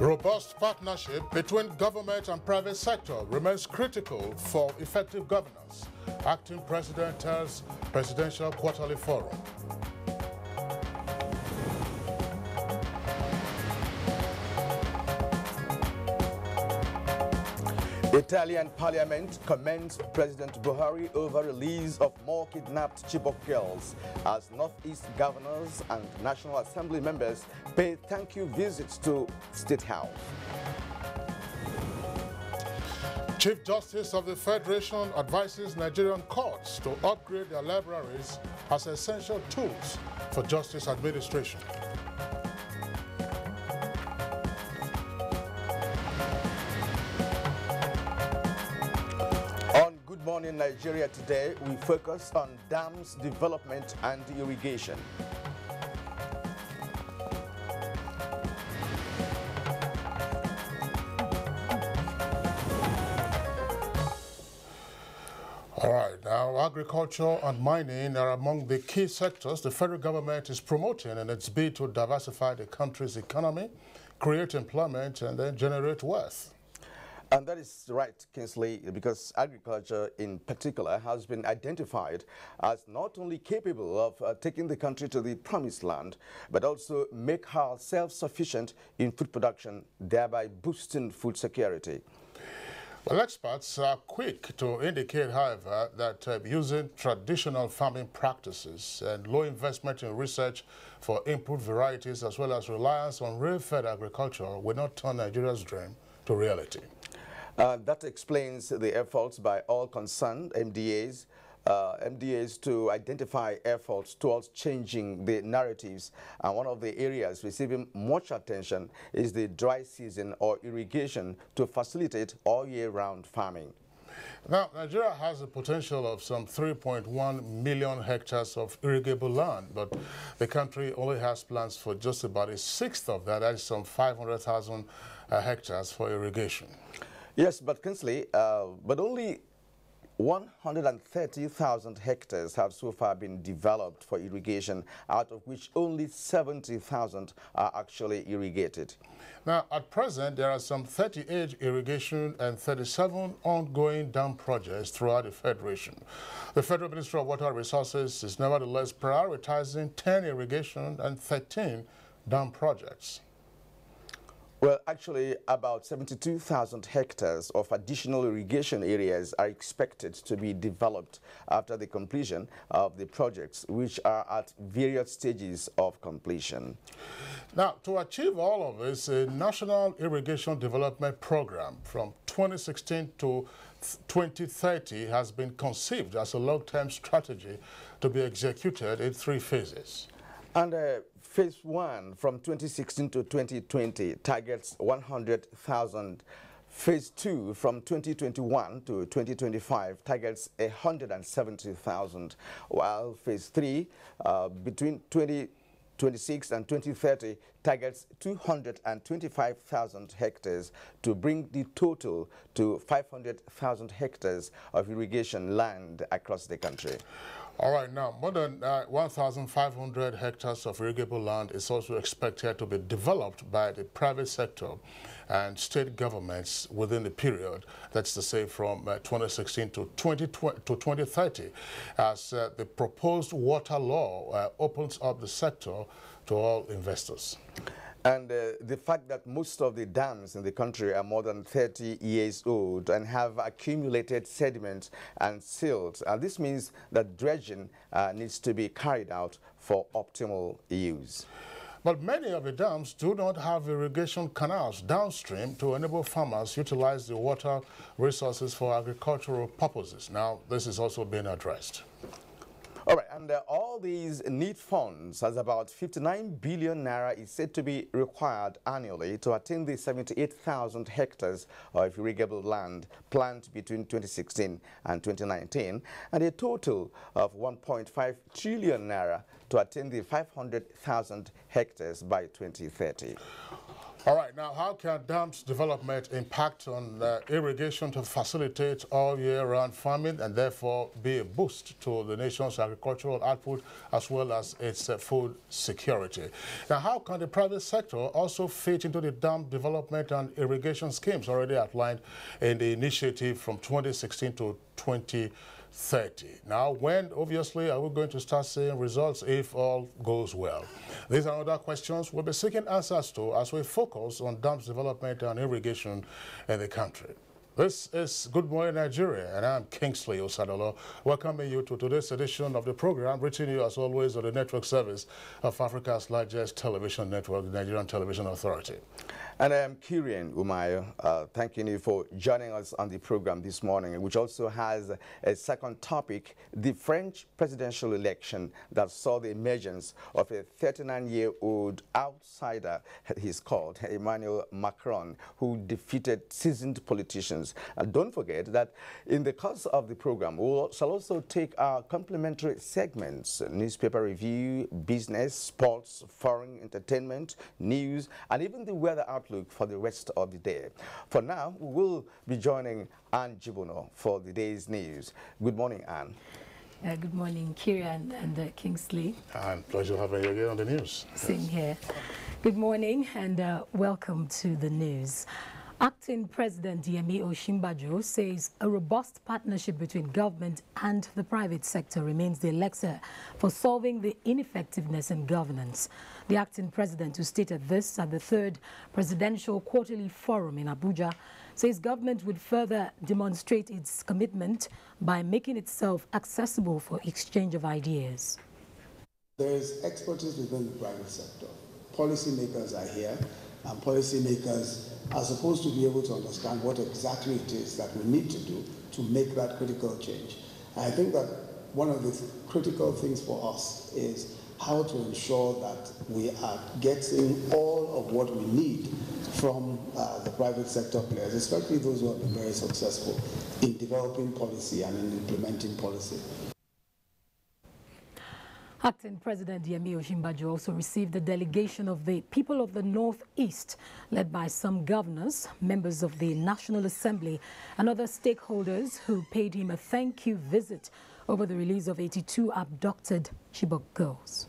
Robust partnership between government and private sector remains critical for effective governance. Acting President tells Presidential Quarterly Forum. Italian Parliament commends President Buhari over release of more kidnapped Chibok girls as Northeast governors and National Assembly members pay thank you visits to State House. Chief Justice of the Federation advises Nigerian courts to upgrade their libraries as essential tools for justice administration. Good morning, Nigeria. Today we focus on dams development and irrigation. All right, now agriculture and mining are among the key sectors the federal government is promoting in its bid to diversify the country's economy, create employment, and then generate wealth. And that is right, Kingsley, because agriculture in particular has been identified as not only capable of taking the country to the promised land, but also make her self-sufficient in food production, thereby boosting food security. Well, experts are quick to indicate, however, that using traditional farming practices and low investment in research for improved varieties as well as reliance on rain-fed agriculture will not turn Nigeria's dream to reality. That explains the efforts by all concerned MDAs to identify efforts towards changing the narratives. And one of the areas receiving much attention is the dry season or irrigation to facilitate all year-round farming. Now, Nigeria has a potential of some 3.1 million hectares of irrigable land, but the country only has plans for just about a sixth of that. That is some 500,000 hectares for irrigation. Yes, but Kingsley, but only 130,000 hectares have so far been developed for irrigation, out of which only 70,000 are actually irrigated. Now, at present, there are some 38 irrigation and 37 ongoing dam projects throughout the Federation. The Federal Ministry of Water Resources is nevertheless prioritizing 10 irrigation and 13 dam projects. Well, actually, about 72,000 hectares of additional irrigation areas are expected to be developed after the completion of the projects, which are at various stages of completion. Now, to achieve all of this, a National Irrigation Development Program from 2016 to 2030 has been conceived as a long-term strategy to be executed in 3 phases. And Phase 1 from 2016 to 2020 targets 100,000. Phase 2 from 2021 to 2025 targets 170,000, while Phase 3 between 2026 and 2030 targets 225,000 hectares to bring the total to 500,000 hectares of irrigation land across the country. All right, now, more than 1,500 hectares of irrigable land is also expected to be developed by the private sector and state governments within the period, that's to say from 2016 to 2030, as the proposed water law opens up the sector to all investors. And the fact that most of the dams in the country are more than 30 years old and have accumulated sediment and silt. This means that dredging needs to be carried out for optimal use. But many of the dams do not have irrigation canals downstream to enable farmers utilize the water resources for agricultural purposes. Now, this is also being addressed. All right, and all these need funds, as about 59 billion naira is said to be required annually to attain the 78,000 hectares of irrigable land planned between 2016 and 2019, and a total of 1.5 trillion naira to attain the 500,000 hectares by 2030. All right, now how can dams development impact on irrigation to facilitate all year-round farming and therefore be a boost to the nation's agricultural output as well as its food security? Now, how can the private sector also fit into the dam development and irrigation schemes already outlined in the initiative from 2016 to 2030? Now, when, obviously, are we going to start seeing results if all goes well? These are other questions we'll be seeking answers to as we focus on dams development and irrigation in the country. This is Good Morning Nigeria, and I'm Kingsley Osadolo, welcoming you to today's edition of the program, reaching you as always on the network service of Africa's largest television network, the Nigerian Television Authority. And I'm Kirian Umayo, thanking you for joining us on the program this morning, which also has a second topic, the French presidential election that saw the emergence of a 39-year-old outsider, he's called, Emmanuel Macron, who defeated seasoned politicians. And don't forget that in the course of the program, we shall also take our complementary segments, newspaper review, business, sports, foreign entertainment, news, and even the weather outlook for the rest of the day. For now, we will be joining Anne Jibono for the day's news. Good morning, Anne. Good morning, Kirian and Kingsley. And pleasure having you again on the news. Same here. Good morning and welcome to the news. Acting President Yemi Osinbajo says a robust partnership between government and the private sector remains the elixir for solving the ineffectiveness in governance. The acting president, who stated this at the 3rd Presidential Quarterly Forum in Abuja, says government would further demonstrate its commitment by making itself accessible for exchange of ideas. There is expertise within the private sector. Policymakers are here, and policymakers are supposed to be able to understand what exactly it is that we need to do to make that critical change. And I think that one of the critical things for us is how to ensure that we are getting all of what we need from the private sector players, especially those who have been very successful in developing policy and in implementing policy. Acting President Yemi Osinbajo also received a delegation of the people of the Northeast, led by some governors, members of the National Assembly, and other stakeholders who paid him a thank you visit over the release of 82 abducted Chibok girls.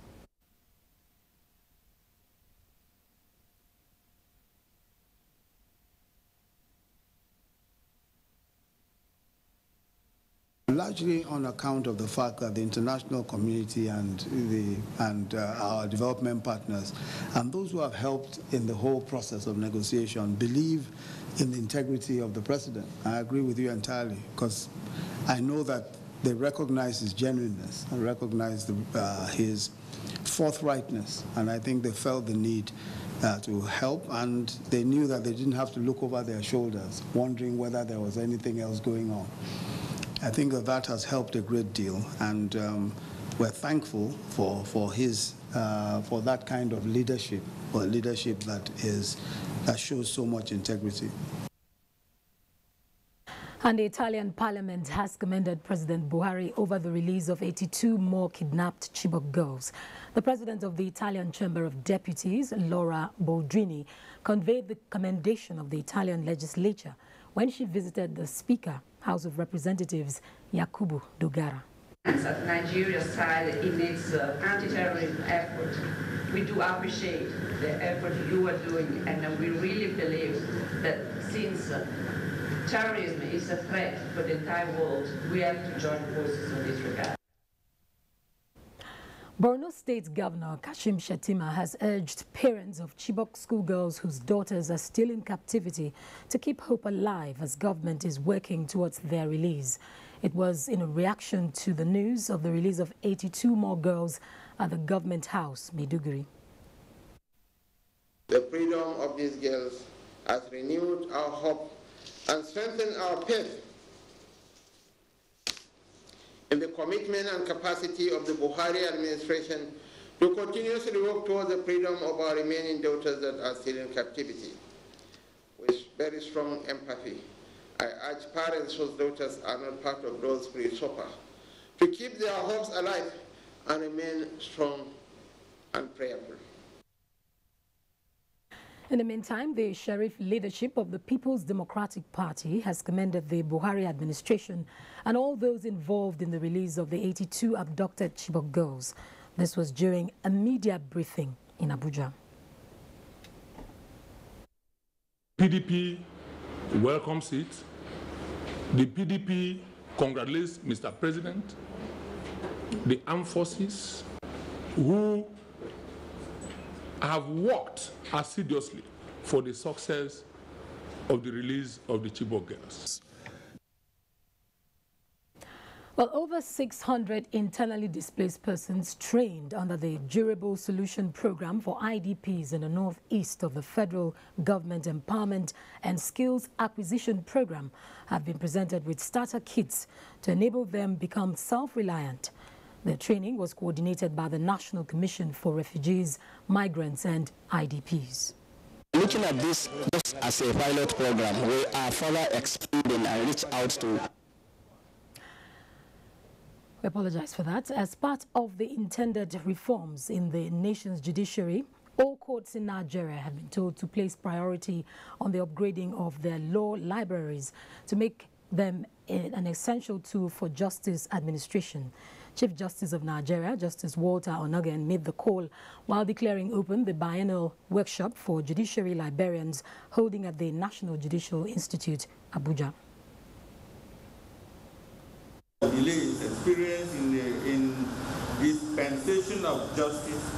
Largely on account of the fact that the international community and our development partners and those who have helped in the whole process of negotiation believe in the integrity of the president. I agree with you entirely, because I know that they recognize his genuineness and recognize his forthrightness, and I think they felt the need to help, and they knew that they didn't have to look over their shoulders wondering whether there was anything else going on. I think that has helped a great deal, and we're thankful for that kind of leadership, or leadership that shows so much integrity. And the Italian parliament has commended President Buhari over the release of 82 more kidnapped Chibok girls. The president of the Italian Chamber of Deputies, Laura Boldrini, conveyed the commendation of the Italian legislature when she visited the Speaker, House of Representatives, Yakubu Dogara. At Nigeria's side in its anti-terrorism effort, we do appreciate the effort you are doing, and we really believe that since terrorism is a threat for the entire world, we have to join forces in this regard. Borno State Governor Kashim Shettima has urged parents of Chibok schoolgirls whose daughters are still in captivity to keep hope alive as government is working towards their release. It was in a reaction to the news of the release of 82 more girls at the government house, Maiduguri. The freedom of these girls has renewed our hope and strengthened our faith in the commitment and capacity of the Buhari administration to continuously work towards the freedom of our remaining daughters that are still in captivity. With very strong empathy, I urge parents whose daughters are not part of those free suffer to keep their hopes alive and remain strong and prayerful. In the meantime, the Sheriff leadership of the People's Democratic Party has commended the Buhari administration and all those involved in the release of the 82 abducted Chibok girls. This was during a media briefing in Abuja. PDP welcomes it. The PDP congratulates Mr. President, the armed forces who have worked assiduously for the success of the release of the Chibok girls. Well, over 600 internally displaced persons trained under the Durable Solution Program for IDPs in the northeast of the Federal Government Empowerment and Skills Acquisition Program have been presented with starter kits to enable them become self-reliant. The training was coordinated by the National Commission for Refugees, Migrants and IDPs. Looking at this just as a pilot program, we are further expanding and reach out to. We apologize for that. As part of the intended reforms in the nation's judiciary, all courts in Nigeria have been told to place priority on the upgrading of their law libraries to make them an essential tool for justice administration. Chief Justice of Nigeria, Justice Walter Onagen, made the call while declaring open the biennial workshop for judiciary librarians holding at the National Judicial Institute, Abuja. Delays experienced in dispensation of justice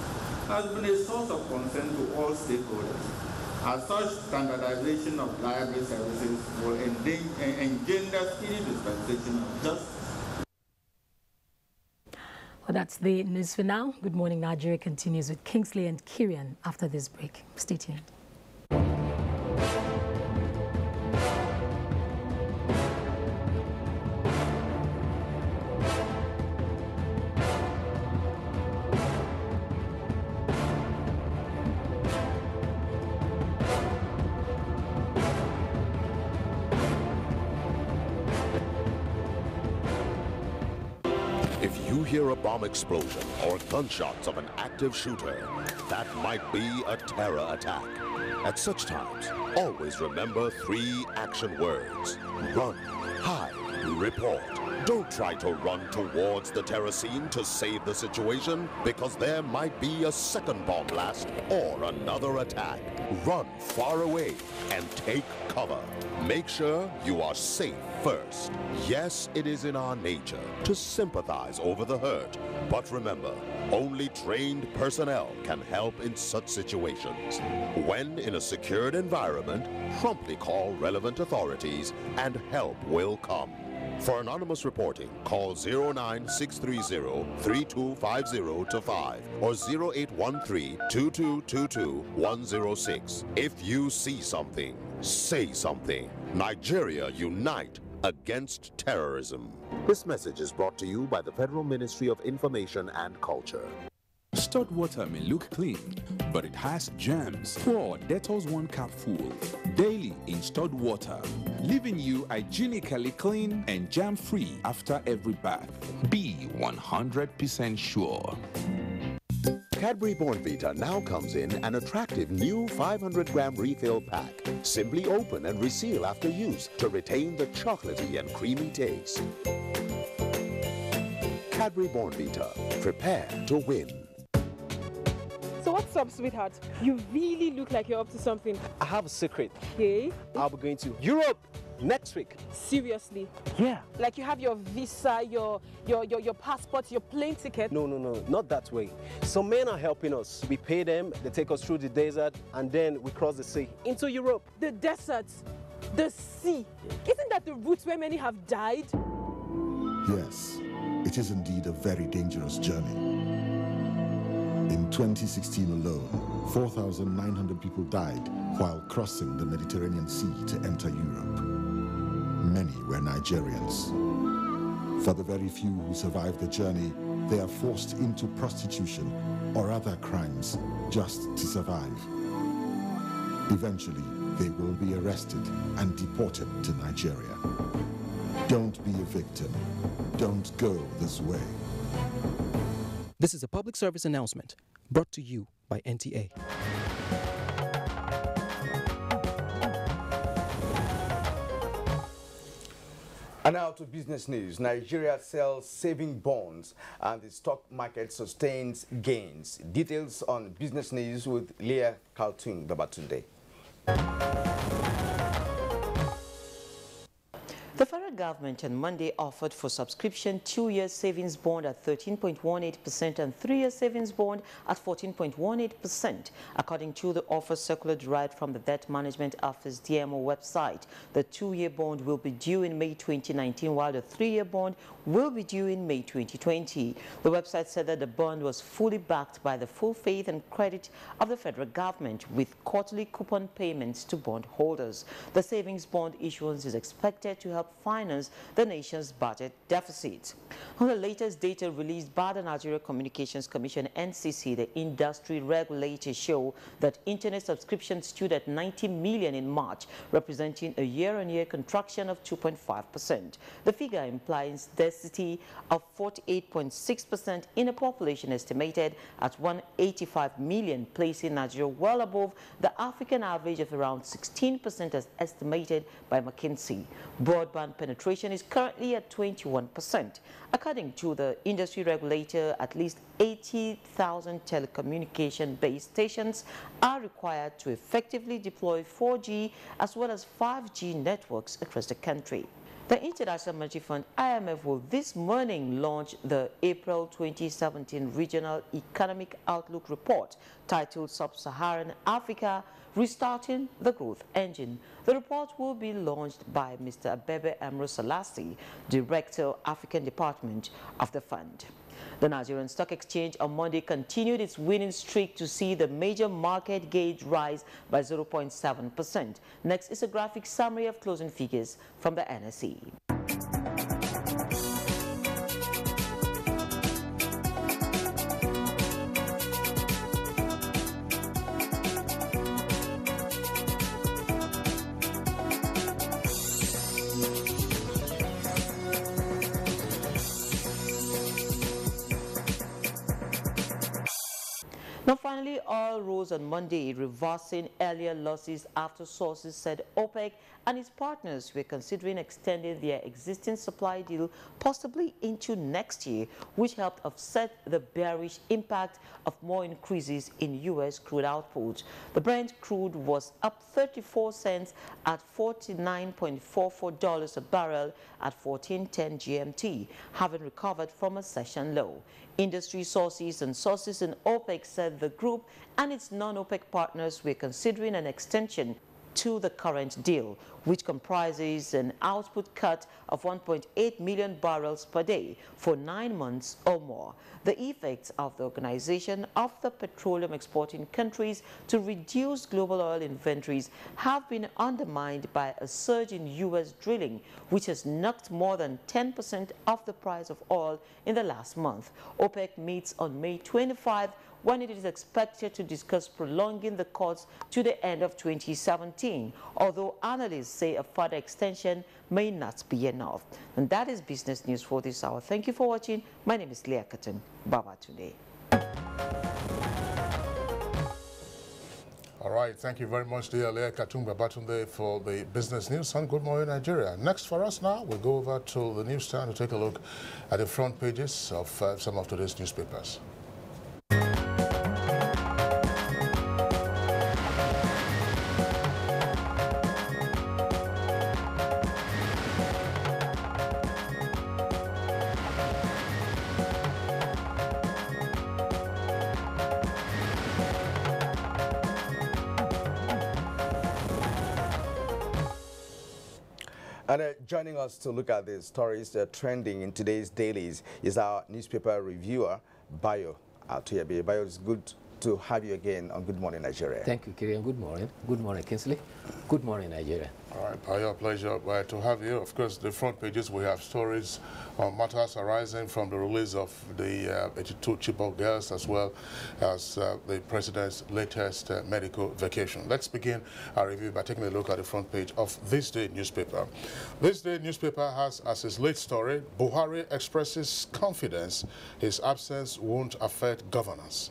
has been a source of concern to all stakeholders. As such, standardization of library services will engender speedy dispensation of justice. Well, that's the news for now. Good Morning Nigeria continues with Kingsley and Kirian after this break. Stay tuned. If you hear a bomb explosion or gunshots of an active shooter, that might be a terror attack. At such times, always remember 3 action words: run, hide, report. Don't try to run towards the terror scene to save the situation, because there might be a second bomb blast or another attack. Run far away and take cover. Make sure you are safe first. Yes, it is in our nature to sympathize over the hurt, but remember, only trained personnel can help in such situations. When in a secured environment, promptly call relevant authorities and help will come. For anonymous reporting, call 09630-3250-5 or 0813-2222-106. If you see something, say something. Nigeria unite against terrorism. This message is brought to you by the Federal Ministry of Information and Culture. Stored water may look clean, but it has germs. Pour Dettol's 1 cup full daily in stored water, leaving you hygienically clean and germ-free after every bath. Be 100% sure. Cadbury Bournvita now comes in an attractive new 500-gram refill pack. Simply open and reseal after use to retain the chocolatey and creamy taste. Cadbury Bournvita. Prepare to win. So what's up, sweetheart? You really look like you're up to something. I have a secret. Okay. I'll be going to Europe next week. Seriously? Yeah. Like you have your visa, your passport, your plane ticket? No, not that way. Some men are helping us. We pay them, they take us through the desert, and then we cross the sea into Europe. The desert, the sea. Isn't that the route where many have died? Yes, it is indeed a very dangerous journey. In 2016 alone, 4,900 people died while crossing the Mediterranean Sea to enter Europe. Many were Nigerians. For the very few who survived the journey, they are forced into prostitution or other crimes just to survive. Eventually, they will be arrested and deported to Nigeria. Don't be a victim. Don't go this way. This is a public service announcement brought to you by NTA. And now to business news. Nigeria sells saving bonds and the stock market sustains gains. Details on business news with Leah Kaltung Babatunde. The federal government on Monday offered for subscription 2-year savings bond at 13.18% and 3-year savings bond at 14.18%. According to the offer circular derived from the Debt Management Office DMO website, the 2-year bond will be due in May 2019, while the 3-year bond will be due in May 2020. The website said that the bond was fully backed by the full faith and credit of the federal government, with quarterly coupon payments to bondholders. The savings bond issuance is expected to help finance the nation's budget deficit. On the latest data released by the Nigerian Communications Commission (NCC), the industry regulators show that internet subscriptions stood at 90 million in March, representing a year-on-year contraction of 2.5%. The figure implies density of 48.6% in a population estimated at 185 million, placing Nigeria well above the African average of around 16% as estimated by McKinsey. Broadband penetration is currently at 21%. According to the industry regulator, at least 80,000 telecommunication base stations are required to effectively deploy 4G as well as 5G networks across the country. The International Monetary Fund (IMF) will this morning launch the April 2017 Regional Economic Outlook Report titled Sub-Saharan Africa, Restarting the Growth Engine. The report will be launched by Mr. Abebe Amro Salassi, Director, African Department of the Fund. The Nigerian Stock Exchange on Monday continued its winning streak to see the major market gauge rise by 0.7%. Next is a graphic summary of closing figures from the NSE. Now, finally, oil rose on Monday, reversing earlier losses after sources said OPEC and its partners were considering extending their existing supply deal possibly into next year, which helped offset the bearish impact of more increases in U.S. crude output. The Brent crude was up 34 cents at $49.44 a barrel at 14:10 GMT, having recovered from a session low. Industry sources and sources in OPEC said the group and its non-OPEC partners were considering an extension to the current deal, which comprises an output cut of 1.8 million barrels per day for 9 months or more. The effects of the Organization of the Petroleum Exporting Countries to reduce global oil inventories have been undermined by a surge in U.S. drilling, which has knocked more than 10% off the price of oil in the last month. OPEC meets on May 25 when it is expected to discuss prolonging the cuts to the end of 2017, although analysts say a further extension may not be enough. And that is business news for this hour. Thank you for watching. My name is Leah Kaltung Babatunde. All right, thank you very much, dear Leah Kaltung Babatunde, for the business news on Good Morning Nigeria. Next for us now, we'll go over to the newsstand to take a look at the front pages of some of today's newspapers. And joining us to look at the stories trending in today's dailies is our newspaper reviewer, Bayo Atuyabe. Bayo, it's good to have you again on Good Morning Nigeria. Thank you, Kirian. Good morning. Good morning, Kinsley. Good morning, Nigeria. All right, Bayo, pleasure to have you. Of course, the front pages, we have stories on matters arising from the release of the 82 Chibok girls, as well as the president's latest medical vacation. Let's begin our review by taking a look at the front page of This Day newspaper. This Day newspaper has as its lead story, Buhari expresses confidence his absence won't affect governance.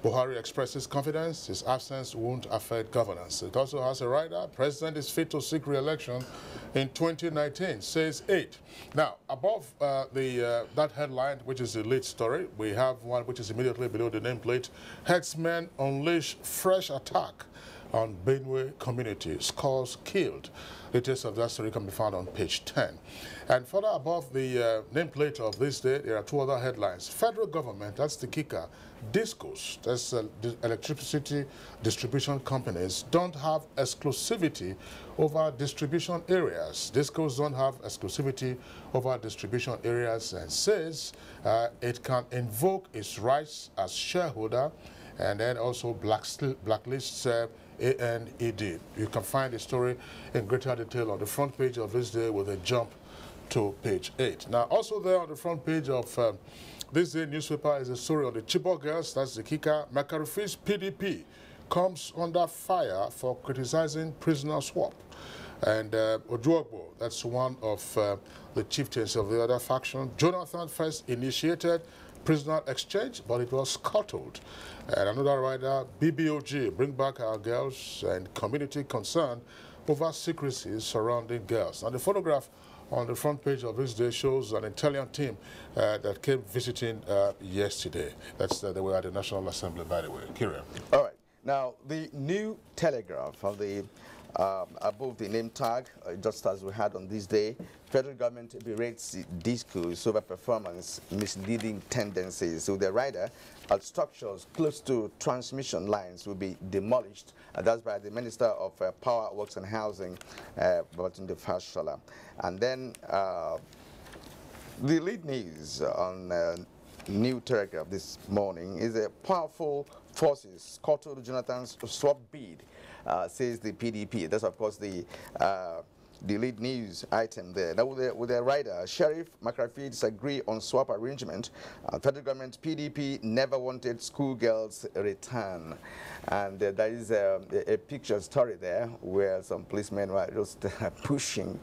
Buhari expresses confidence his absence won't affect governance. It also has a rider, President is fit to seek re-election in 2019, says 8. Now, above that headline, which is the lead story, we have one which is immediately below the nameplate. Herdsmen unleash fresh attack on Benue community, scores killed. Details of that story can be found on page 10. And further above the nameplate of this day, there are two other headlines. Federal government, that's the kicker, DISCOs, that's electricity distribution companies, don't have exclusivity over distribution areas. DISCOs don't have exclusivity over distribution areas and says it can invoke its rights as shareholder and then also blacklists ANED. You can find the story in greater detail on the front page of this day with a jump to page 8. Now, also there on the front page of this day newspaper is a story on the Chibok girls. That's the kicker. McCarthy's PDP comes under fire for criticizing prisoner swap. And Ojuogbo, that's one of the chieftains of the other faction. Jonathan first initiated prisoner exchange, but it was scuttled. And another writer, BBOG, Bring Back Our Girls, and community concern over secrecy surrounding girls. And the photograph on the front page of this day shows an Italian team that came visiting yesterday. They were at the National Assembly, by the way. Kieran. All right. Now, the New Telegraph of the above the name tag, just as we had on this day, federal government berates DISCOs over performance misleading tendencies. So the rider, structures close to transmission lines will be demolished. That's by the Minister of Power, Works and Housing, Babatunde Fashola. And then the lead news on New Telegraph this morning is a powerful forces scuttled Jonathan's swap bid, says the PDP. That's, of course, the lead news item there. Now, with the rider, Sheriff McCarthy disagree on swap arrangement. Federal government PDP never wanted schoolgirls return. And there is a picture story there where some policemen were just pushing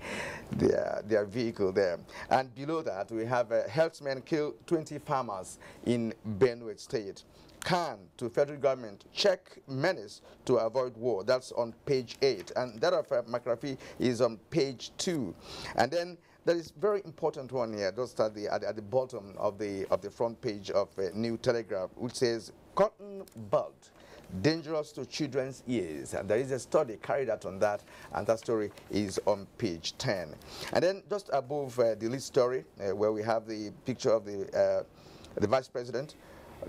their vehicle there. And below that, we have herdsmen kill 20 farmers in Benue State. Can to federal government check menace to avoid war. That's on page 8, and that of McCarthy is on page 2. And then there is very important one here, just at the bottom of the front page of New Telegraph, which says cotton bud dangerous to children's ears. And there is a study carried out on that, and that story is on page 10. And then just above the lead story, where we have the picture of the vice president.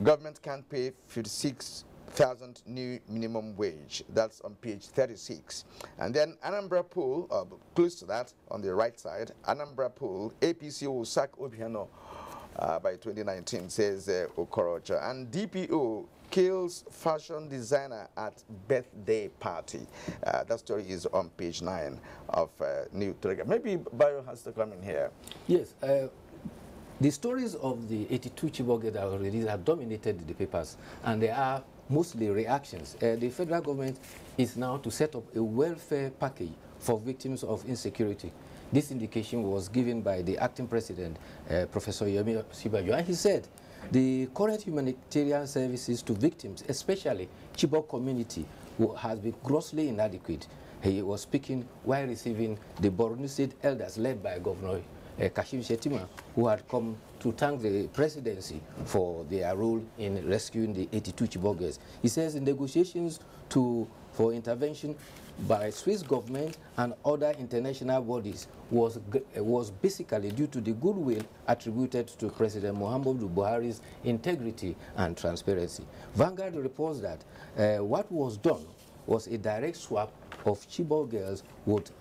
Government can pay 56,000 new minimum wage. That's on page 36. And then Anambra Pool, close to that, on the right side, Anambra Pool, APC will sack Obiano by 2019, says Okorocha. And DPO kills fashion designer at birthday party. That story is on page 9 of New Telegraph. Maybe Bayo has to come in here. Yes. The stories of the 82 Chibok that are released have dominated the papers, and they are mostly reactions. The federal government is now to set up a welfare package for victims of insecurity. This indication was given by the acting president, Professor Yemi Osinbajo, and he said the current humanitarian services to victims, especially Chibok community, has been grossly inadequate. He was speaking while receiving the Borno State elders led by Governor Kashim Shettima, who had come to thank the presidency for their role in rescuing the 82 Chibok girls. He says in negotiations for intervention by Swiss government and other international bodies was basically due to the goodwill attributed to President Muhammadu Buhari's integrity and transparency. Vanguard reports that what was done was a direct swap of Chibok girls with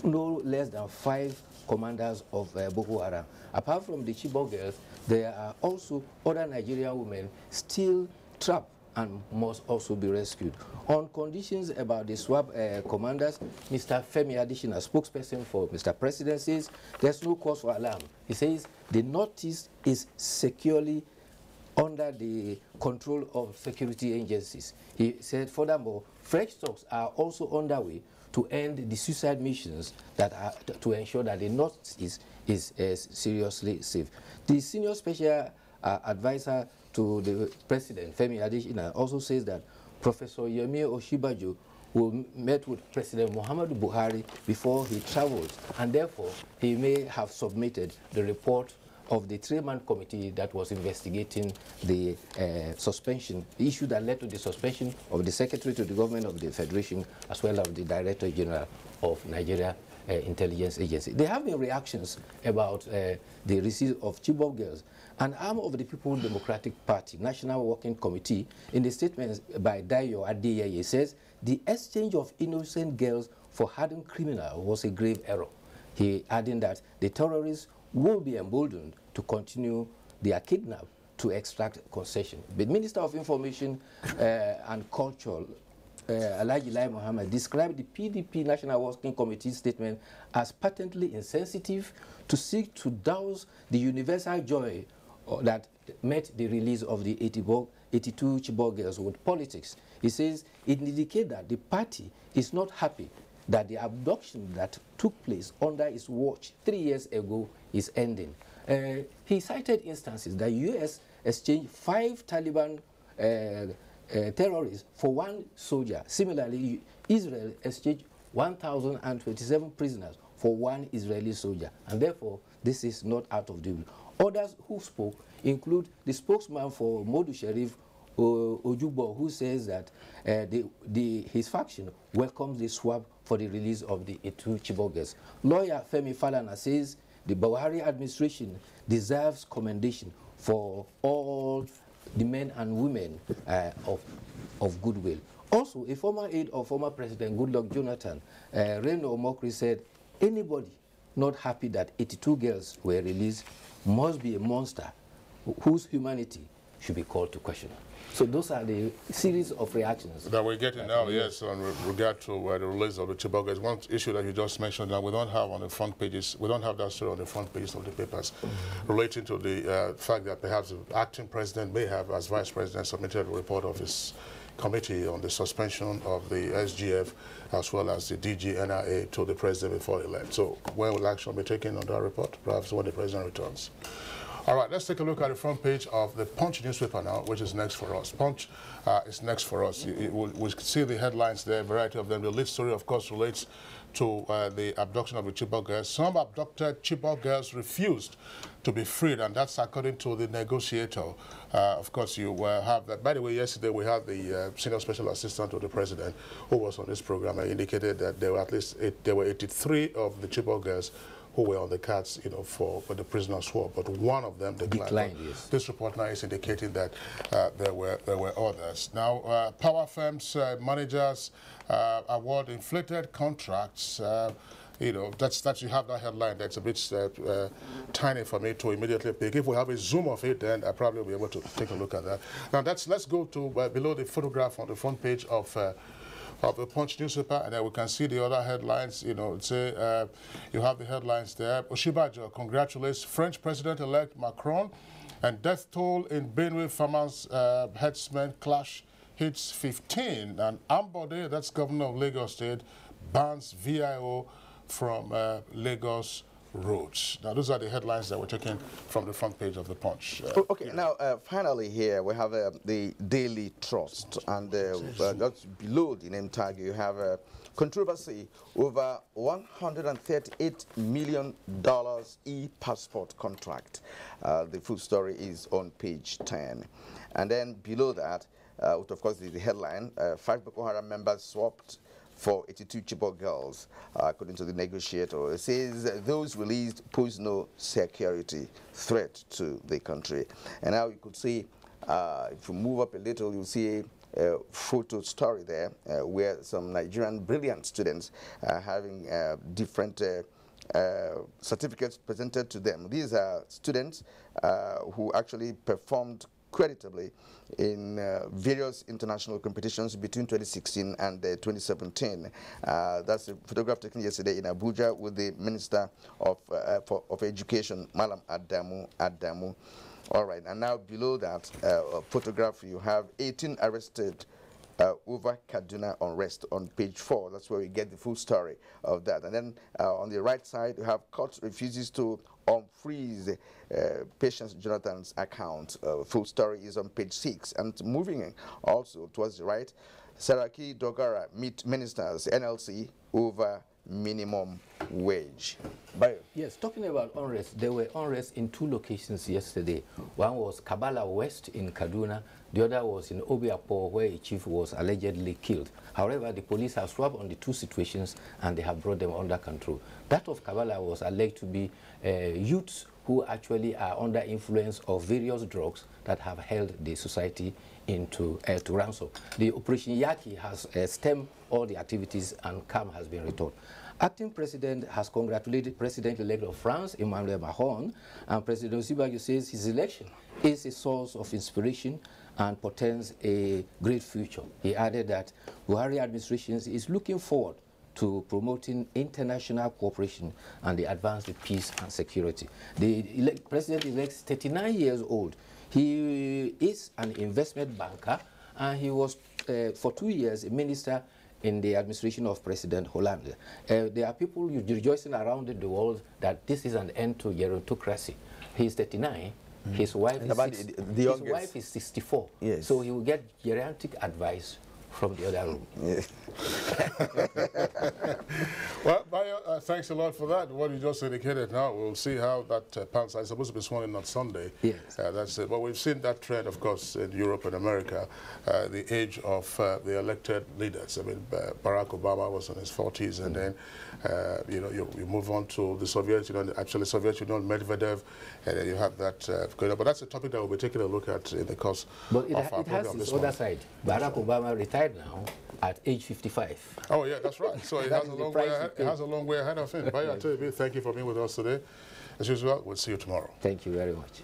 no less than 5 commanders of Boko Haram. Apart from the Chibok girls, there are also other Nigerian women still trapped and must also be rescued. On conditions about the swap commanders, Mr. Femi Adesina, spokesperson for Mr. President, says there's no cause for alarm. He says the Northeast is securely under the control of security agencies. He said, furthermore, fresh talks are also underway to end the suicide missions that are to ensure that the Northeast is seriously safe. The senior special advisor to the president, Femi Adesina, also says that Professor Yemi Osinbajo who met with President Muhammadu Buhari before he traveled, and therefore he may have submitted the report of the three-man committee that was investigating the suspension, the issue that led to the suspension of the Secretary to the Government of the Federation, as well as the Director General of Nigeria Intelligence Agency. There have been reactions about the receipt of Chibok girls. An arm of the People's Democratic Party, National Working Committee, in the statement by Dayo Adeyeye, says the exchange of innocent girls for hardened criminals was a grave error. He adding that the terrorists will be emboldened to continue their kidnap to extract concession. The Minister of Information and Culture, Alhaji Lai Mohammed, described the PDP National Working Committee statement as patently insensitive to seek to douse the universal joy that met the release of the 82 Chibok girls with politics. He says it indicates that the party is not happy that the abduction that took place under its watch 3 years ago is ending. He cited instances that U.S. exchanged 5 Taliban terrorists for 1 soldier. Similarly, Israel exchanged 1,027 prisoners for 1 Israeli soldier. And therefore, this is not out of the blue. Others who spoke include the spokesman for Modu Sharif Ojubo, who says that his faction welcomes the swap for the release of the 2 Chibok girls. Lawyer Femi Falana says the Buhari administration deserves commendation for all the men and women of goodwill. Also, a former aide of former President Goodluck Jonathan, Reno Omokri, said anybody not happy that 82 girls were released must be a monster whose humanity should be called to question. So those are the series of reactions that we're getting now, yes, on regard to the release of the Chibok girls. One issue that you just mentioned that we don't have on the front pages, we don't have that story on the front pages of the papers, relating to the fact that perhaps the acting president may have, as vice president, submitted a report of his committee on the suspension of the SGF as well as the DGNIA to the president before he left. So when will action be taken on that report? Perhaps when the president returns. All right, let's take a look at the front page of the Punch newspaper now, which is next for us. Punch is next for us. We see the headlines there, a variety of them. The lead story, of course, relates to the abduction of the Chibok girls. Some abducted Chibok girls refused to be freed, and that's according to the negotiator. Of course, you have that. By the way, yesterday we had the senior special assistant to the president who was on this program and indicated that there were at least 83 of the Chibok girls who were on the cards, you know, for the prisoner swap, but one of them declined. Yes. This report now is indicating that there were others. Now, power firms, managers award inflated contracts. You know, that's you have that headline. That's a bit tiny for me to immediately pick. If we have a zoom of it, then I probably will be able to take a look at that. Now, let's go to below the photograph on the front page of the Punch newspaper, and then we can see the other headlines. You know, say you have the headlines there. Osinbajo congratulates French President-elect Macron, and death toll in Benue farmers herdsmen clash hits 15. And Ambode, that's governor of Lagos State, bans VIO from Lagos roads. Now, those are the headlines that we're taking from the front page of the Punch. Okay, now, finally here, we have the Daily Trust, and that's below the name tag, you have a controversy over $138 million e-passport contract. The full story is on page 10. And then below that, of course, the headline, 5 Boko Haram members swapped for 82 Chibok girls, according to the negotiator. It says those released pose no security threat to the country. And now you could see, if you move up a little, you'll see a photo story there where some Nigerian brilliant students are having different certificates presented to them. These are students who actually performed creditably in various international competitions between 2016 and 2017. That's a photograph taken yesterday in Abuja with the Minister of Education, Malam Adamu. All right, and now below that photograph, you have 18 arrested over Kaduna unrest on page 4. That's where we get the full story of that. And then on the right side, we have court refuses to unfreeze Patience Jonathan's account. Full story is on page 6. And moving also towards the right, Saraki Dogara meet ministers NLC over minimum wage. Yes, talking about unrest, there were unrest in 2 locations yesterday. One was Kabala West in Kaduna, the other was in Obiapo, where a chief was allegedly killed. However, the police have swapped on the 2 situations and they have brought them under control. That of Kabala was alleged to be youths who actually are under influence of various drugs that have held the society into to ransom. The Operation Yaki has stemmed all the activities and calm has been restored. Acting President has congratulated President-elect of France, Emmanuel Macron, and President Osibajo says his election is a source of inspiration and portends a great future. He added that Buhari administration is looking forward to promoting international cooperation and the advance of peace and security. The President-elect is 39 years old. He is an investment banker, and he was, for 2 years, a minister in the administration of President Hollande. There are people rejoicing around the world that this is an end to gerontocracy. He's 39. His wife is 64. Yes. So he will get geriatric advice from the other room. Well, Bayo, thanks a lot for that. What you just indicated now, we'll see how that pans out. It's supposed to be sworn in on Sunday. Yes. That's it. But we've seen that trend, of course, in Europe and America, the age of the elected leaders. I mean, Barack Obama was in his 40s, and then, you know, you move on to the Soviet Union, actually Soviet Union, Medvedev, and then you have that going on. But that's a topic that we'll be taking a look at in the course of our program. But it has its other side. Barack Obama retired now at age 55. Oh, yeah, that's right. So it has a long way ahead of him. Bayo, thank you for being with us today. As usual, we'll see you tomorrow. Thank you very much.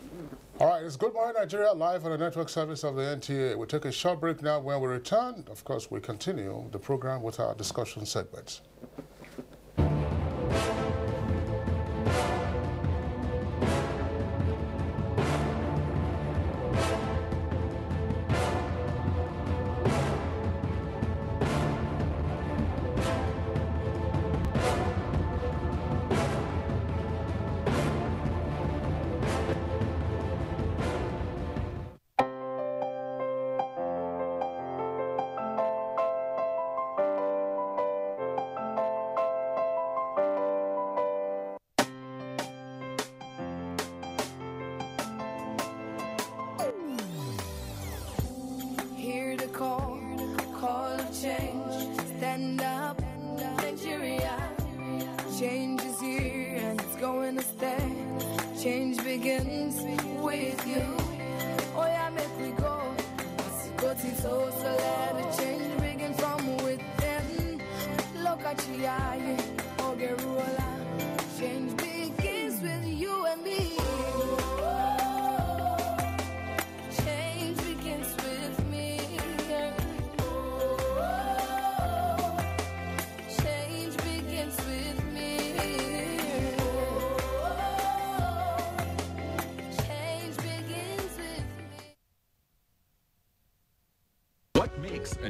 All right, it's Good Morning Nigeria, live on the network service of the NTA. We'll take a short break now. When we return, of course, we continue the program with our discussion segments.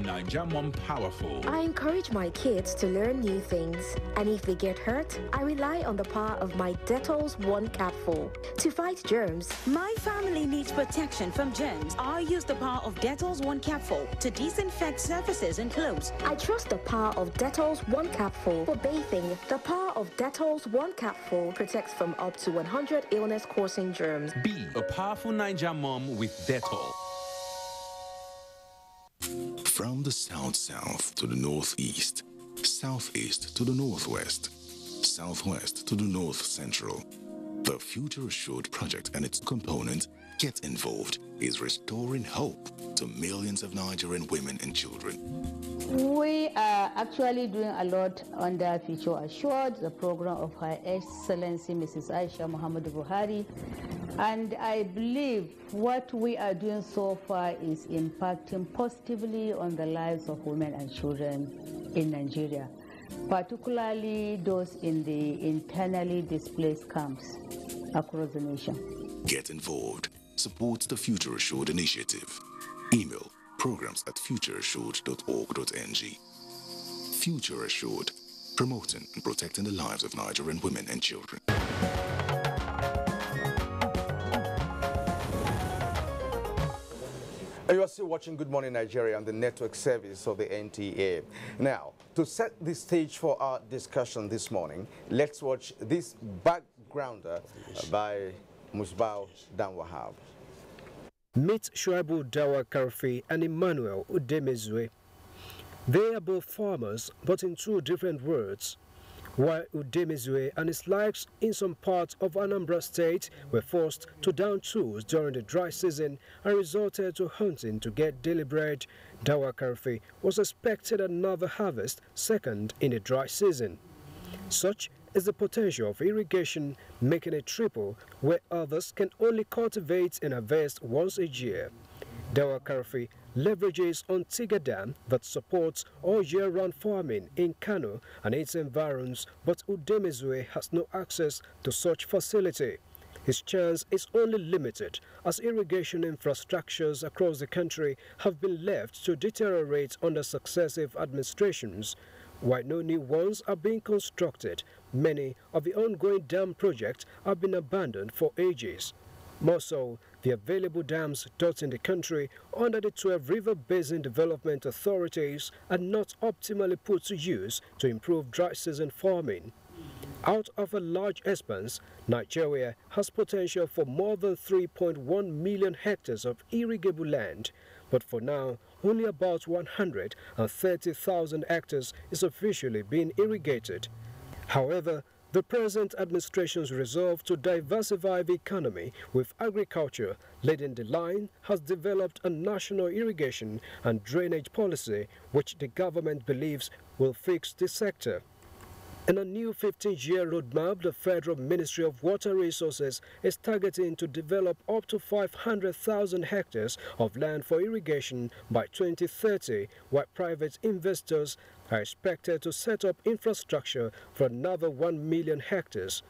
Nigerian mom powerful. I encourage my kids to learn new things, and if they get hurt, I rely on the power of my Dettol's One Capful to fight germs. My family needs protection from germs. I use the power of Dettol's One Capful to disinfect surfaces and clothes. I trust the power of Dettol's One Capful for bathing. The power of Dettol's One Capful protects from up to 100 illness-causing germs. Be a powerful Nigerian mom with Dettol. From the south-south to the northeast, southeast to the northwest, southwest to the north-central, the Future Assured project and its component, Get Involved, is restoring hope to millions of Nigerian women and children. We are actually doing a lot under Future Assured, the program of Her Excellency Mrs. Aisha Muhammadu Buhari. And I believe what we are doing so far is impacting positively on the lives of women and children in Nigeria, particularly those in the internally displaced camps across the nation. Get Involved supports the Future Assured initiative. Email programs at futureassured.org.ng. Future Assured, promoting and protecting the lives of Nigerian women and children. You are still watching Good Morning Nigeria on the network service of the NTA. Now, to set the stage for our discussion this morning, let's watch this backgrounder by Musbao Danwahab. Meet Shuaibu Dawa Karfi and Emmanuel Udemezwe. They are both farmers, but in two different worlds. While Udemezwe and his likes in some parts of Anambra State were forced to down tools during the dry season and resorted to hunting to get daily bread, Dawa Karfi was expected another harvest second in the dry season. Such is the potential of irrigation, making a triple where others can only cultivate and harvest once a year. Dawa Karfi leverages on Tiga Dam that supports all year-round farming in Kano and its environs, but Udemezwe has no access to such facility. His chance is only limited as irrigation infrastructures across the country have been left to deteriorate under successive administrations. While no new ones are being constructed, many of the ongoing dam projects have been abandoned for ages. More so, the available dams dotting the country under the 12 River Basin Development Authorities are not optimally put to use to improve dry season farming. Out of a large expanse, Nigeria has potential for more than 3.1 million hectares of irrigable land, but for now, only about 130,000 hectares is officially being irrigated. However, the present administration's resolve to diversify the economy with agriculture leading the line has developed a national irrigation and drainage policy which the government believes will fix the sector. In a new 15-year roadmap, the Federal Ministry of Water Resources is targeting to develop up to 500,000 hectares of land for irrigation by 2030, while private investors are expected to set up infrastructure for another 1 million hectares.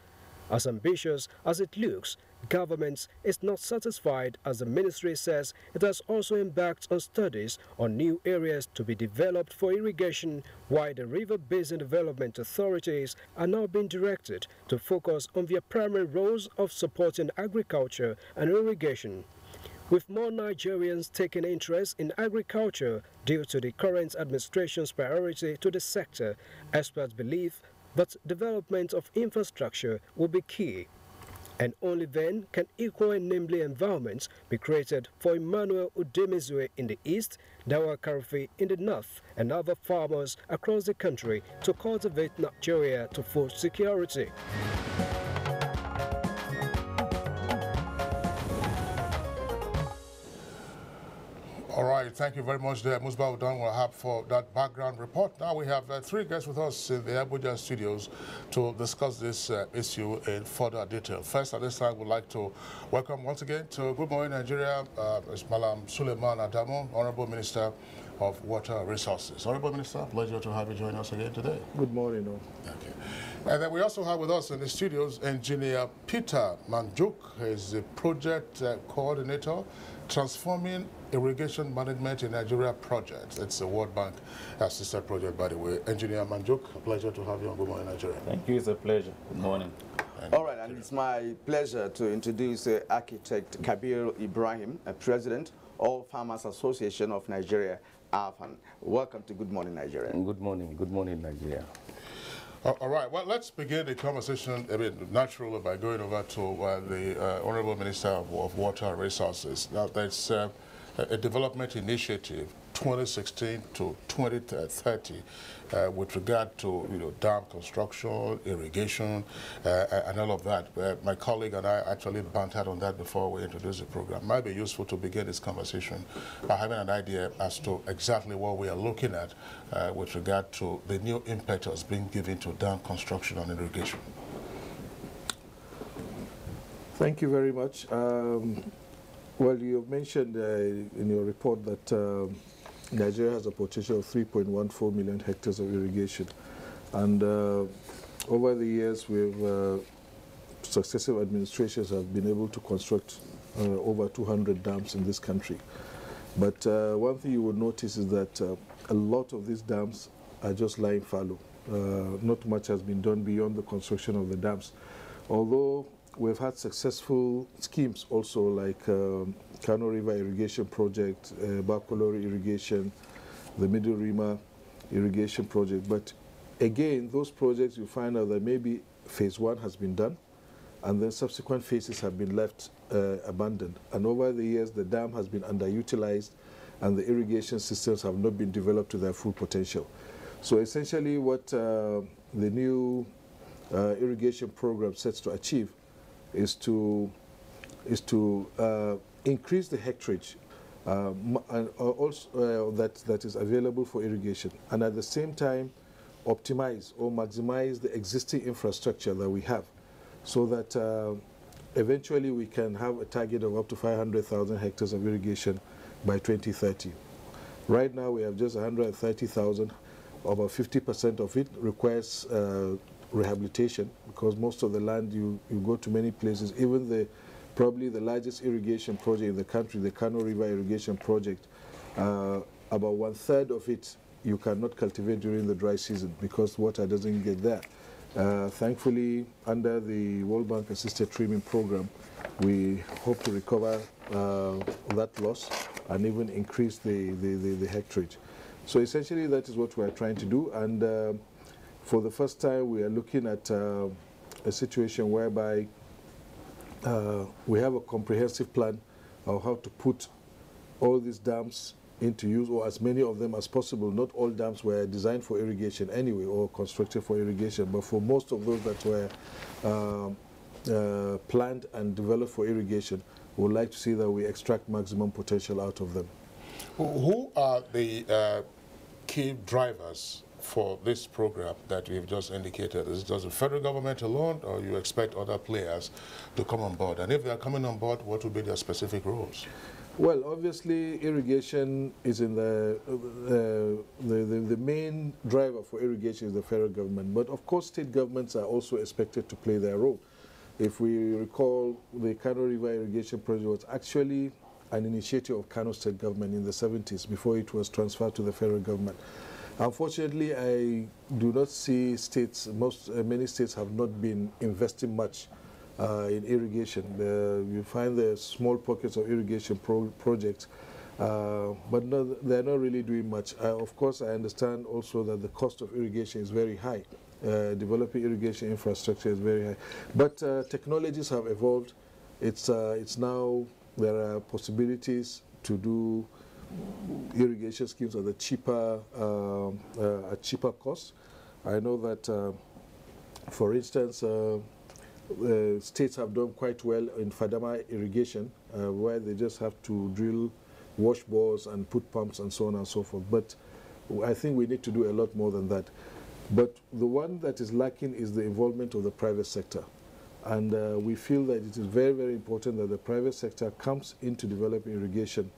As ambitious as it looks, government is not satisfied as the ministry says it has also embarked on studies on new areas to be developed for irrigation, while the River Basin Development Authorities are now being directed to focus on their primary roles of supporting agriculture and irrigation. With more Nigerians taking interest in agriculture due to the current administration's priority to the sector, experts believe that development of infrastructure will be key. And only then can equal and namely environments be created for Emmanuel Udemezwe in the east, Dawa Karfi in the north, and other farmers across the country to cultivate Nigeria to food security. All right, thank you very much there, Musbao Danwahab, for that background report. Now we have three guests with us in the Abuja studios to discuss this issue in further detail. First, at this time, we'd like to welcome once again to Good Morning Nigeria, Malam Suleiman Adamo, Honorable Minister of Water Resources. Honorable Minister, pleasure to have you join us again today. Good morning. Okay. And then we also have with us in the studios Engineer Peter Manjuk, who is the project coordinator, Transforming Irrigation Management in Nigeria project. It's a World Bank assisted project, by the way. Engineer Manjuk, a pleasure to have you on Good Morning Nigeria. Thank you. It's a pleasure. Good morning. All right, and it's my pleasure to introduce Architect Kabir Ibrahim, President, All Farmers Association of Nigeria, AFAN. Welcome to Good Morning Nigeria. Good morning. Good morning, Nigeria. All right, well, let's begin the conversation naturally by going over to the Honorable Minister of Water Resources. Now, there's a development initiative 2016 to 2030 with regard to dam construction, irrigation, and all of that. My colleague and I actually bantered on that before we introduced the program. Might be useful to begin this conversation by having an idea as to exactly what we are looking at with regard to the new impetus being given to dam construction and irrigation. Thank you very much. Well, you mentioned in your report that Nigeria has a potential of 3.14 million hectares of irrigation. And over the years, successive administrations have been able to construct over 200 dams in this country. But one thing you would notice is that a lot of these dams are just lying fallow. Not much has been done beyond the construction of the dams. Although we've had successful schemes also like Kano River Irrigation Project, Bakolori Irrigation, the Middle Rima Irrigation Project. But again, those projects you find out that maybe phase 1 has been done and then subsequent phases have been left abandoned. And over the years, the dam has been underutilized and the irrigation systems have not been developed to their full potential. So essentially what the new irrigation program sets to achieve is to increase the hectarage and also that is available for irrigation, and at the same time optimize or maximize the existing infrastructure that we have, so that eventually we can have a target of up to 500,000 hectares of irrigation by 2030. Right now we have just 130,000. About 50% of it requires rehabilitation, because most of the land you go to many places, even probably the largest irrigation project in the country, the Kano River Irrigation Project, about 1/3 of it you cannot cultivate during the dry season because water doesn't get there. Thankfully, under the World Bank Assisted Trimming Program, we hope to recover that loss and even increase the hectarage. So essentially that is what we are trying to do, and for the first time we are looking at a situation whereby we have a comprehensive plan of how to put all these dams into use, or as many of them as possible. Not all dams were designed for irrigation anyway or constructed for irrigation, but for most of those that were planned and developed for irrigation, we would like to see that we extract maximum potential out of them. Who are the key drivers for this program that we've just indicated? Is it just the federal government alone, or you expect other players to come on board? And if they are coming on board, what will be their specific roles? Well, obviously, irrigation is in the main driver for irrigation is the federal government. But of course, state governments are also expected to play their role. If we recall, the Kano River Irrigation Project was actually an initiative of Kano State government in the 70s before it was transferred to the federal government. Unfortunately, I do not see states, many states have not been investing much in irrigation. You find the small pockets of irrigation projects, but no, they're not really doing much. Of course, I understand also that the cost of irrigation is very high. Developing irrigation infrastructure is very high. But technologies have evolved. It's now, there are possibilities to do irrigation schemes at a cheaper cost. I know that, for instance, states have done quite well in Fadama irrigation, where they just have to drill wash bores and put pumps and so on and so forth. But I think we need to do a lot more than that. But the one that is lacking is the involvement of the private sector. And we feel that it is very, very important that the private sector comes into developing irrigation.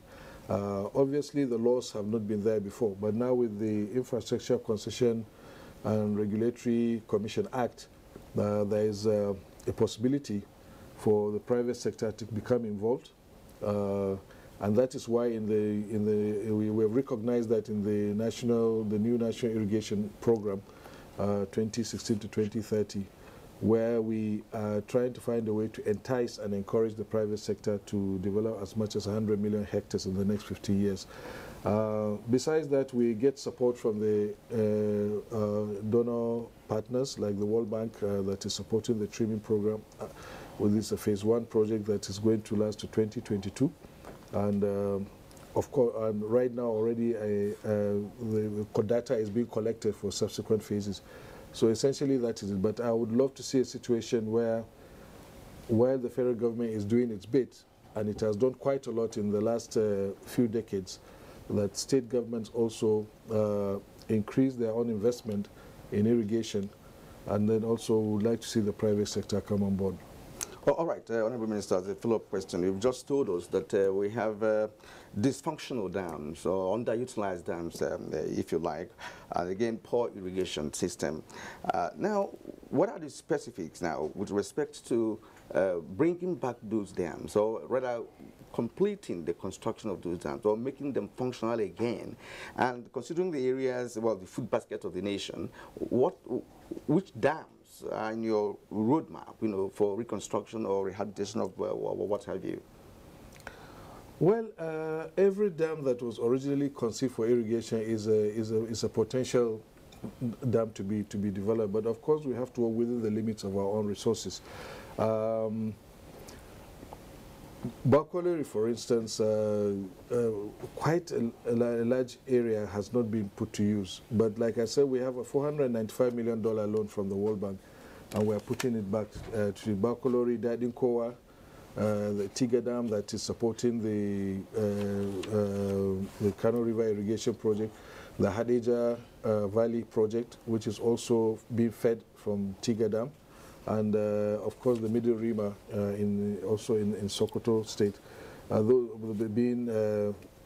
Obviously, the laws have not been there before, but now with the Infrastructure Concession and Regulatory Commission Act, there is a possibility for the private sector to become involved. And that is why we have recognized that in the new National Irrigation Program, 2016 to 2030, where we are trying to find a way to entice and encourage the private sector to develop as much as 100 million hectares in the next 50 years. Besides that, we get support from the donor partners like the World Bank that is supporting the trimming program with this phase 1 project that is going to last to 2022. And of course, right now already the data is being collected for subsequent phases. So essentially that is it. But I would love to see a situation where, while the federal government is doing its bit, and it has done quite a lot in the last few decades, that state governments also increase their own investment in irrigation, and then also would like to see the private sector come on board. All right, Honourable Minister, as a follow-up question, you've just told us that we have dysfunctional dams or underutilized dams, if you like, and again, poor irrigation system. Now, what are the specifics now with respect to bringing back those dams, or rather completing the construction of those dams or making them functional again? And considering the areas, well, the food basket of the nation, which dams are in your roadmap, you know, for reconstruction or rehabilitation of what have you? Well, every dam that was originally conceived for irrigation is a potential dam to be developed, but of course we have to work within the limits of our own resources. Bakolori, for instance, quite a large area has not been put to use. But like I said, we have a $495 million loan from the World Bank, and we are putting it back to Bakolori, Dadinkowa, the Tiga Dam that is supporting the Kano River irrigation project, the Hadija Valley project, which is also being fed from Tiga Dam, and of course the Middle Rima also in Sokoto State, being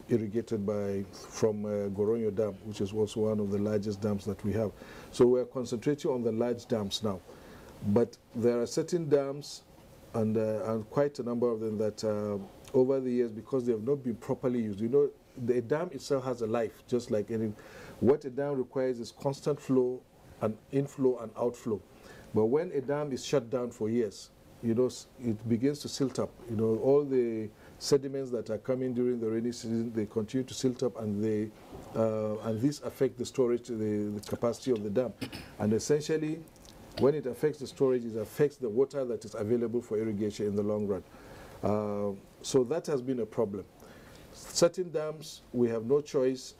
irrigated from Goronyo Dam, which is also one of the largest dams that we have. So we're concentrating on the large dams now, but there are certain dams and quite a number of them that over the years, because they have not been properly used, you know, the dam itself has a life, just like any. What a dam requires is constant flow and inflow and outflow. But when a dam is shut down for years, you know, it begins to silt up. You know, all the sediments that are coming during the rainy season, they continue to silt up, and this affects the storage, the capacity of the dam. And essentially, when it affects the storage, it affects the water that is available for irrigation in the long run. So that has been a problem. Certain dams, we have no choice.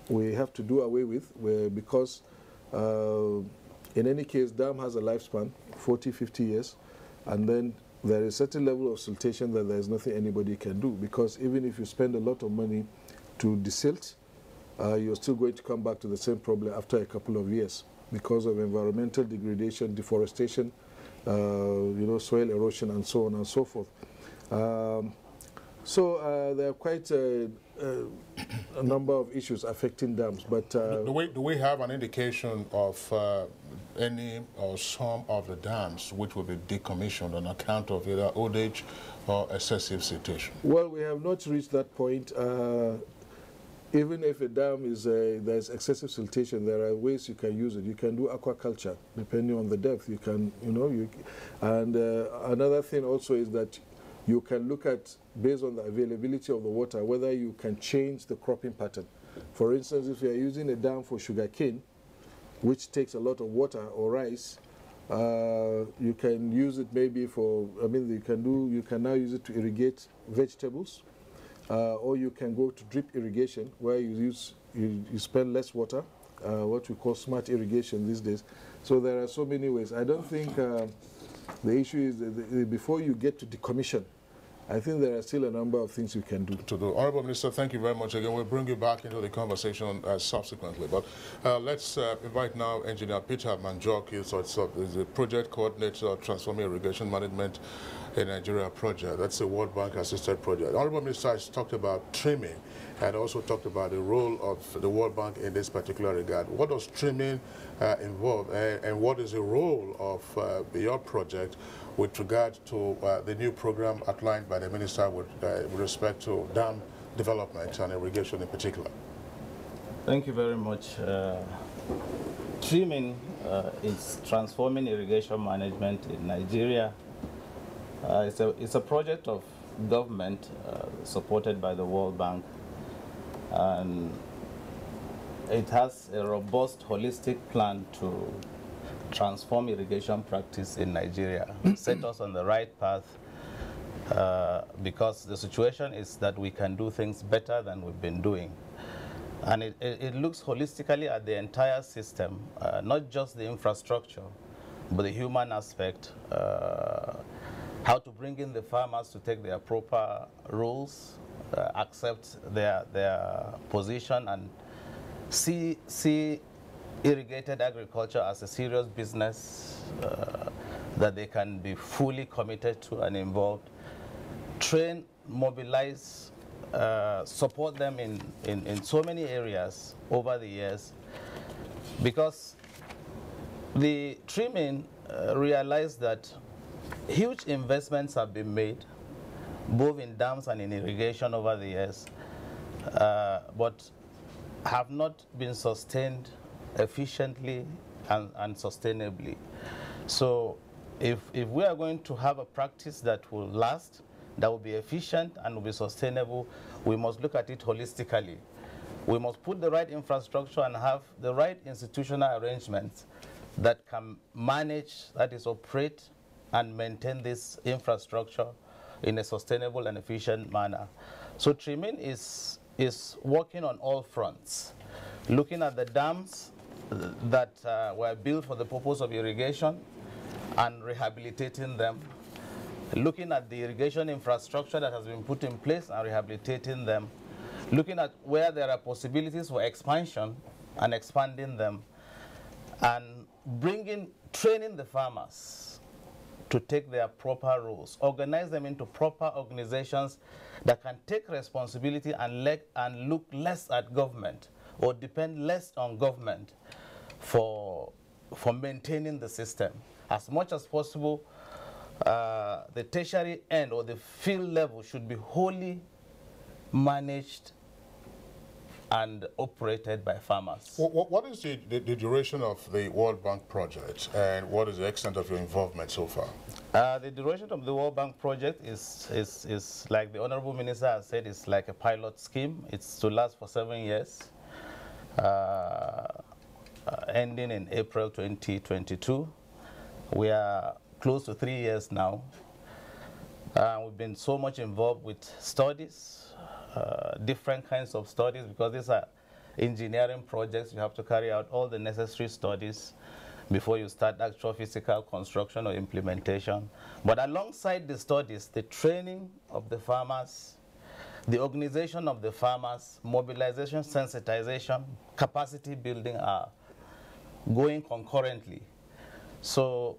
We have to do away with, because in any case, dam has a lifespan, 40, 50 years, and then there is a certain level of siltation that there is nothing anybody can do, because even if you spend a lot of money to desilt, you're still going to come back to the same problem after a couple of years because of environmental degradation, deforestation, you know, soil erosion, and so on and so forth. So there are quite a number of issues affecting dams. But do we have an indication of any or some of the dams which will be decommissioned on account of either old age or excessive siltation? Well, we have not reached that point. Even if a dam is there's excessive siltation, there are ways you can use it. You can do aquaculture depending on the depth. You can, you know, and another thing also is that you can look at, based on the availability of the water, whether you can change the cropping pattern. For instance, if you are using a dam for sugarcane, which takes a lot of water, or rice, you can use it maybe for, I mean, you can now use it to irrigate vegetables, or you can go to drip irrigation, where you spend less water, what we call smart irrigation these days. So there are so many ways. I don't think the issue is that before you get to decommission, I think there are still a number of things you can do. Honorable Minister, thank you very much again. We'll bring you back into the conversation subsequently. But let's invite now Engineer Peter Manjoki, so it's the project coordinator, Transforming Irrigation Management in Nigeria project. That's a World Bank assisted project. Honorable Minister has talked about trimming and also talked about the role of the World Bank in this particular regard. What does trimming involve, and what is the role of your project with regard to the new program outlined by the Minister with respect to dam development and irrigation in particular? Thank you very much. Trimming is transforming irrigation management in Nigeria. It's a project of government supported by the World Bank, and it has a robust, holistic plan to transform irrigation practice in Nigeria, set us on the right path, because the situation is that we can do things better than we've been doing. And it looks holistically at the entire system, not just the infrastructure, but the human aspect, how to bring in the farmers to take their proper roles, accept their position, and see irrigated agriculture as a serious business that they can be fully committed to and involved. Train, mobilize, support them in so many areas over the years, because the trimming realized that huge investments have been made, both in dams and in irrigation over the years, but have not been sustained efficiently and sustainably. So if we are going to have a practice that will last, that will be efficient and will be sustainable, we must look at it holistically. We must put the right infrastructure and have the right institutional arrangements that can manage, that is, operate and maintain this infrastructure in a sustainable and efficient manner. So Trimin is working on all fronts, looking at the dams that were built for the purpose of irrigation and rehabilitating them, looking at the irrigation infrastructure that has been put in place and rehabilitating them, looking at where there are possibilities for expansion and expanding them, and training the farmers to take their proper roles, organize them into proper organizations that can take responsibility and look less at government or depend less on government for maintaining the system. As much as possible, the tertiary end or the field level should be wholly managed and operated by farmers. What is the duration of the World Bank project, and what is the extent of your involvement so far? The duration of the World Bank project is like the Honorable Minister has said, it's like a pilot scheme. It's to last for 7 years, ending in April 2022. We are close to 3 years now. We've been so much involved with studies, different kinds of studies, because these are engineering projects. You have to carry out all the necessary studies before you start actual physical construction or implementation. But alongside the studies, the training of the farmers, the organization of the farmers, mobilization, sensitization, capacity building are going concurrently. So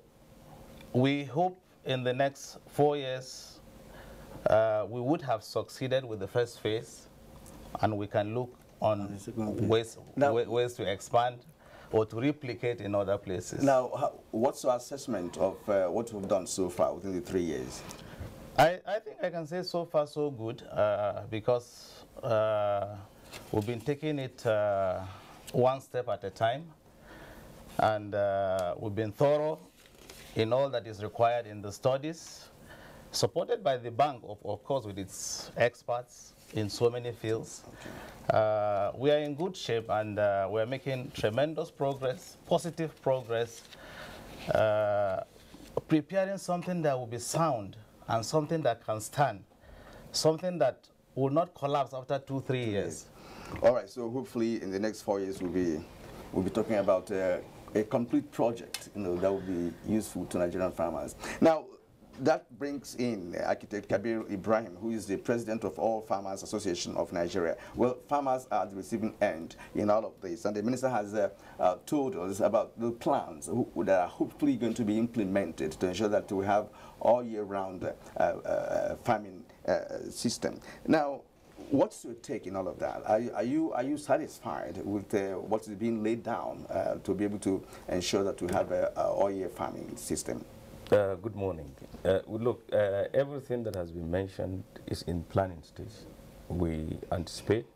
we hope in the next 4 years we would have succeeded with the first phase, and we can look on ways to expand or to replicate in other places. Now, what's your assessment of what we've done so far within the 3 years? I think I can say so far so good, because we've been taking it one step at a time, and we've been thorough in all that is required in the studies, supported by the bank, of course, with its experts in so many fields. We are in good shape, and we're making tremendous progress, positive progress, preparing something that will be sound and something that can stand, something that will not collapse after 2-3 years. All right, so hopefully in the next 4 years we'll be talking about a complete project, that will be useful to Nigerian farmers. Now, that brings in Architect Kabir Ibrahim, who is the president of All Farmers Association of Nigeria. Well, farmers are at the receiving end in all of this, and the minister has told us about the plans that are hopefully going to be implemented to ensure that we have all year-round farming system. Now, what's your take in all of that? Are you satisfied with what is being laid down to be able to ensure that we have an all-year farming system? Good morning. Look, everything that has been mentioned is in planning stage. We anticipate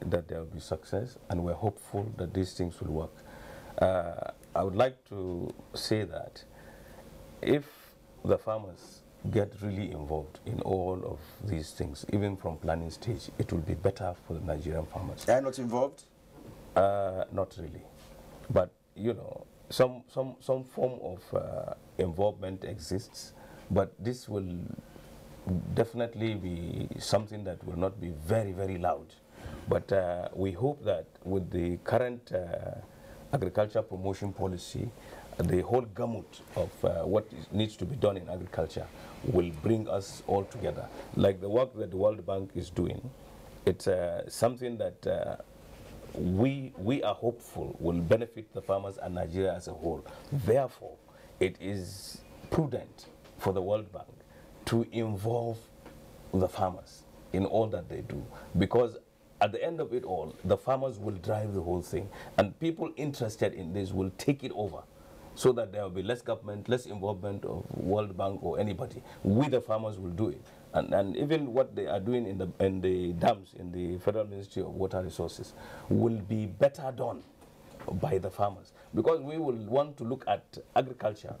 that there will be success, and we're hopeful that these things will work. I would like to say that if the farmers get really involved in all of these things, even from planning stage, it will be better for the Nigerian farmers. They are not involved? Not really. But, some form of involvement exists, but this will definitely be something that will not be very, very loud. But we hope that with the current agriculture promotion policy, the whole gamut of what needs to be done in agriculture will bring us all together. Like the work that the World Bank is doing, it's something that we are hopeful will benefit the farmers and Nigeria as a whole. Therefore, it is prudent for the World Bank to involve the farmers in all that they do, because at the end of it all, the farmers will drive the whole thing, and people interested in this will take it over, so that there will be less government, less involvement of World Bank or anybody. We, the farmers, will do it. And even what they are doing in the dams in the Federal Ministry of Water Resources will be better done by the farmers, because we will want to look at agriculture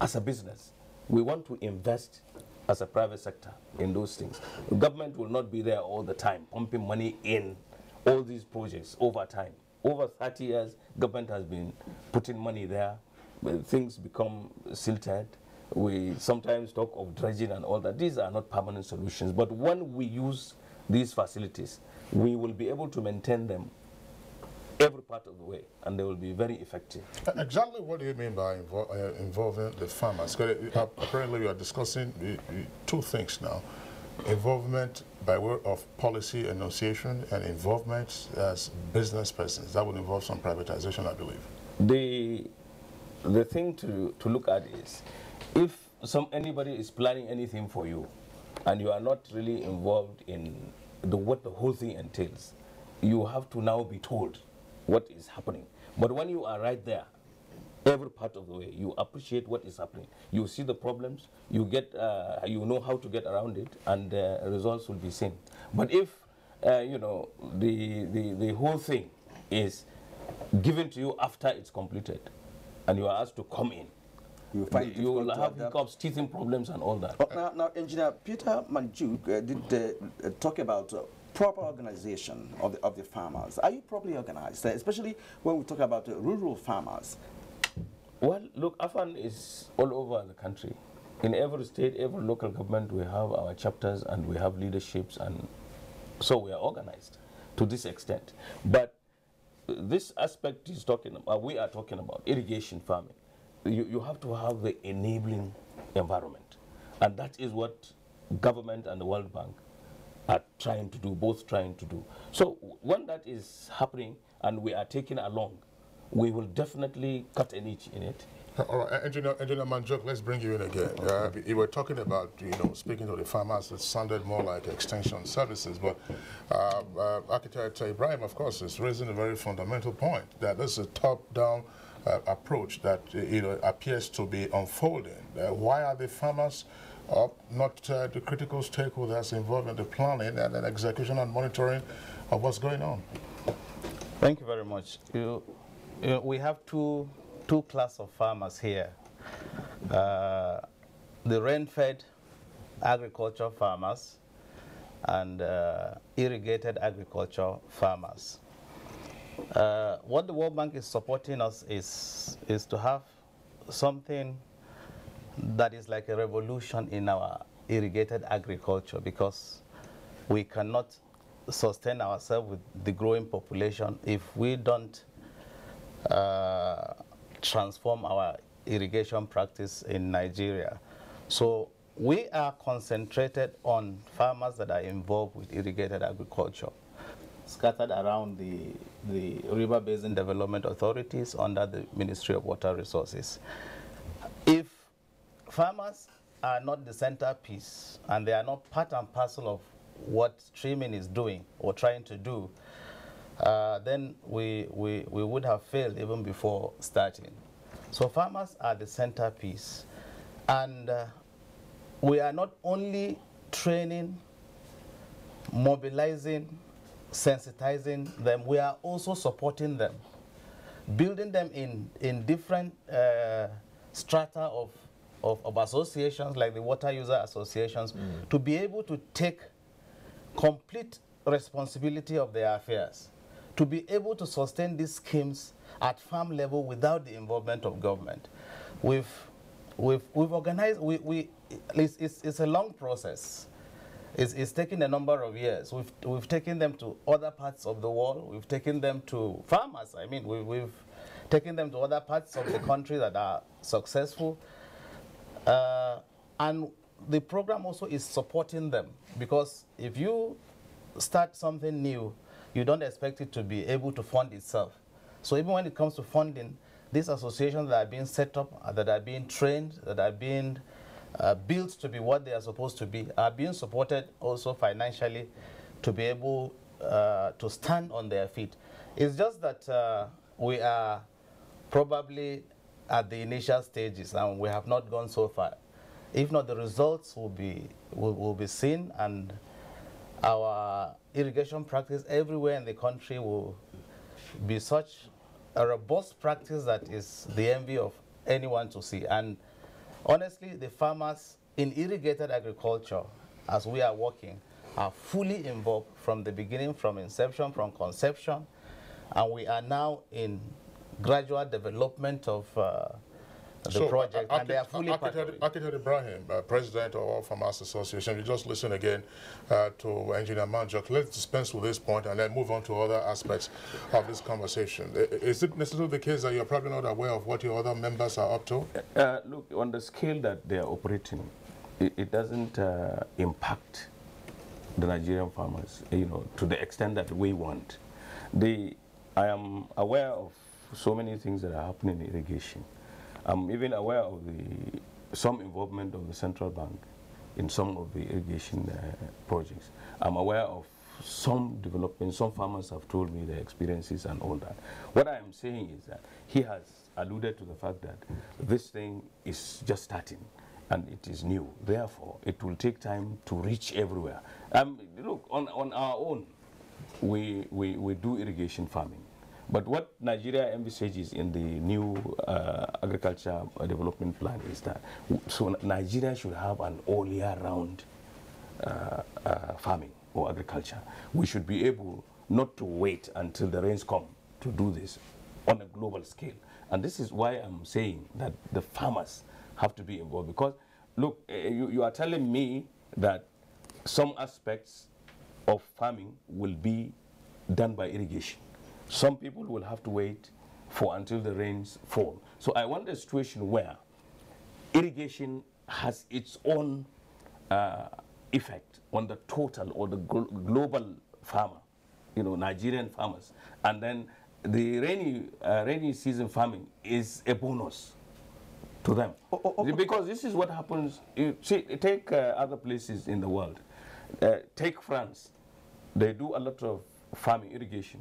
as a business. We want to invest as a private sector in those things. The government will not be there all the time pumping money in all these projects over time. Over 30 years, government has been putting money there. Things become silted. We sometimes talk of dredging and all that. These are not permanent solutions. But when we use these facilities, we will be able to maintain them every part of the way, and they will be very effective. Exactly what do you mean by involving the farmers? Apparently you are discussing two things now. Involvement by way of policy enunciation and involvement as business persons. That would involve some privatization, I believe. The thing to look at is, if anybody is planning anything for you and you are not really involved in what the whole thing entails, you have to now be told what is happening. But when you are right there, every part of the way, you appreciate what is happening. You see the problems, you know how to get around it, and results will be seen. But if you know, the whole thing is given to you after it's completed, and you are asked to come in, you will have hiccups, teething problems, and all that. Now, Engineer Peter Manjuk did talk about proper organization of the farmers. Are you properly organized, especially when we talk about rural farmers? Well, look, AFAN is all over the country. In every state, every local government, we have our chapters and we have leaderships, and so we are organized to this extent. But this aspect is we are talking about irrigation farming. You have to have the enabling environment, and that is what government and the World Bank are trying to do, both trying to do. So when that is happening and we are taken along, we will definitely cut a niche in it. All right, Engineer Manjuk, let's bring you in again. You were talking about, speaking to the farmers, it sounded more like extension services, but Architect Ibrahim, of course, is raising a very fundamental point, that this is a top-down approach that appears to be unfolding. Why are the farmers not the critical stakeholders involved in the planning and then execution and monitoring of what's going on? Thank you very much. We have two classes of farmers here. The rain-fed agriculture farmers and irrigated agriculture farmers. What the World Bank is supporting us is to have something that is like a revolution in our irrigated agriculture, because we cannot sustain ourselves with the growing population if we don't transform our irrigation practice in Nigeria. So we are concentrated on farmers that are involved with irrigated agriculture, scattered around the River Basin Development Authorities under the Ministry of Water Resources. If farmers are not the centerpiece and they are not part and parcel of what streaming is doing or trying to do, then we would have failed even before starting. So farmers are the centerpiece, and we are not only training, mobilizing, sensitizing them, we are also supporting them, building them in different strata of associations like the water user associations, to be able to take complete responsibility of their affairs, to be able to sustain these schemes at farm level without the involvement of government. We've organized, it's a long process. It's taken a number of years. We've taken them to other parts of the world. We've taken them to farmers. I mean, we've taken them to other parts of the country that are successful. And the program also is supporting them, because if you start something new, you don't expect it to be able to fund itself. So even when it comes to funding, these associations that are being set up, that are being trained, that are being built to be what they are supposed to be, are being supported also financially to be able to stand on their feet. It's just that we are probably at the initial stages and we have not gone so far. If not, the results will be seen, and our irrigation practice everywhere in the country will be such a robust practice that is the envy of anyone to see. And honestly, the farmers in irrigated agriculture, as we are working, are fully involved from the beginning, from inception, from conception, and we are now in gradual development of the project, and they are fully Architect Ibrahim, President of All Farmers Association, you just listen again to Engineer Manjok. Let's dispense with this point and then move on to other aspects of this conversation. Is it necessarily the case that you're probably not aware of what your other members are up to? Look, on the scale that they are operating, it doesn't impact the Nigerian farmers, to the extent that we want. I am aware of so many things that are happening in irrigation. I'm even aware of some involvement of the central bank in some of the irrigation projects. I'm aware of some development. Some farmers have told me their experiences and all that. What I am saying is that he has alluded to the fact that this thing is just starting and it is new. Therefore, it will take time to reach everywhere. Look, on our own, we do irrigation farming. But what Nigeria envisages in the new agriculture development plan is that Nigeria should have an all-year-round farming or agriculture. We should be able not to wait until the rains come to do this on a global scale. And this is why I'm saying that the farmers have to be involved. Because, look, you are telling me that some aspects of farming will be done by irrigation. Some people will have to wait until the rains fall. So I want a situation where irrigation has its own effect on the total or the global farmer, Nigerian farmers. And then the rainy season farming is a bonus to them. Because this is what happens. Take other places in the world. Take France. They do a lot of farming irrigation.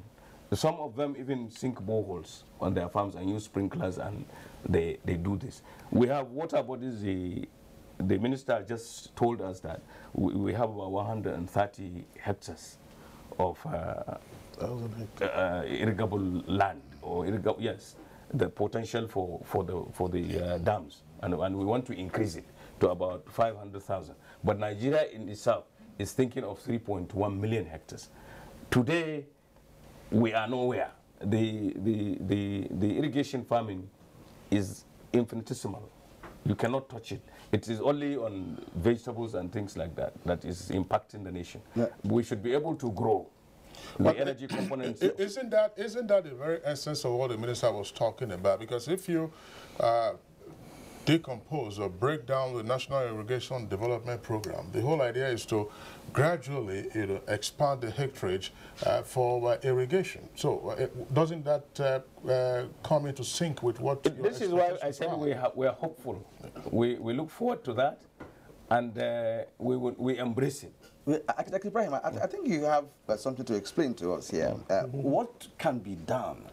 Some of them even sink boreholes on their farms and use sprinklers, and they do this. We have water bodies. The minister just told us that we have about 130 hectares of irrigable land, or the potential for the dams, and we want to increase it to about 500,000. But Nigeria in itself is thinking of 3.1 million hectares. Today, we are nowhere. The irrigation farming is infinitesimal. You cannot touch it. It is only on vegetables and things like that that is impacting the nation. Yeah. We should be able to grow the energy components. Isn't that the very essence of what the minister was talking about? Because if you decompose or break down the National Irrigation Development Program, the whole idea is to gradually expand the hectarage for irrigation. So doesn't that come into sync with what this is why I said we are hopeful. We look forward to that, and we embrace it. Architect Ibrahim, I think you have something to explain to us here. What can be done?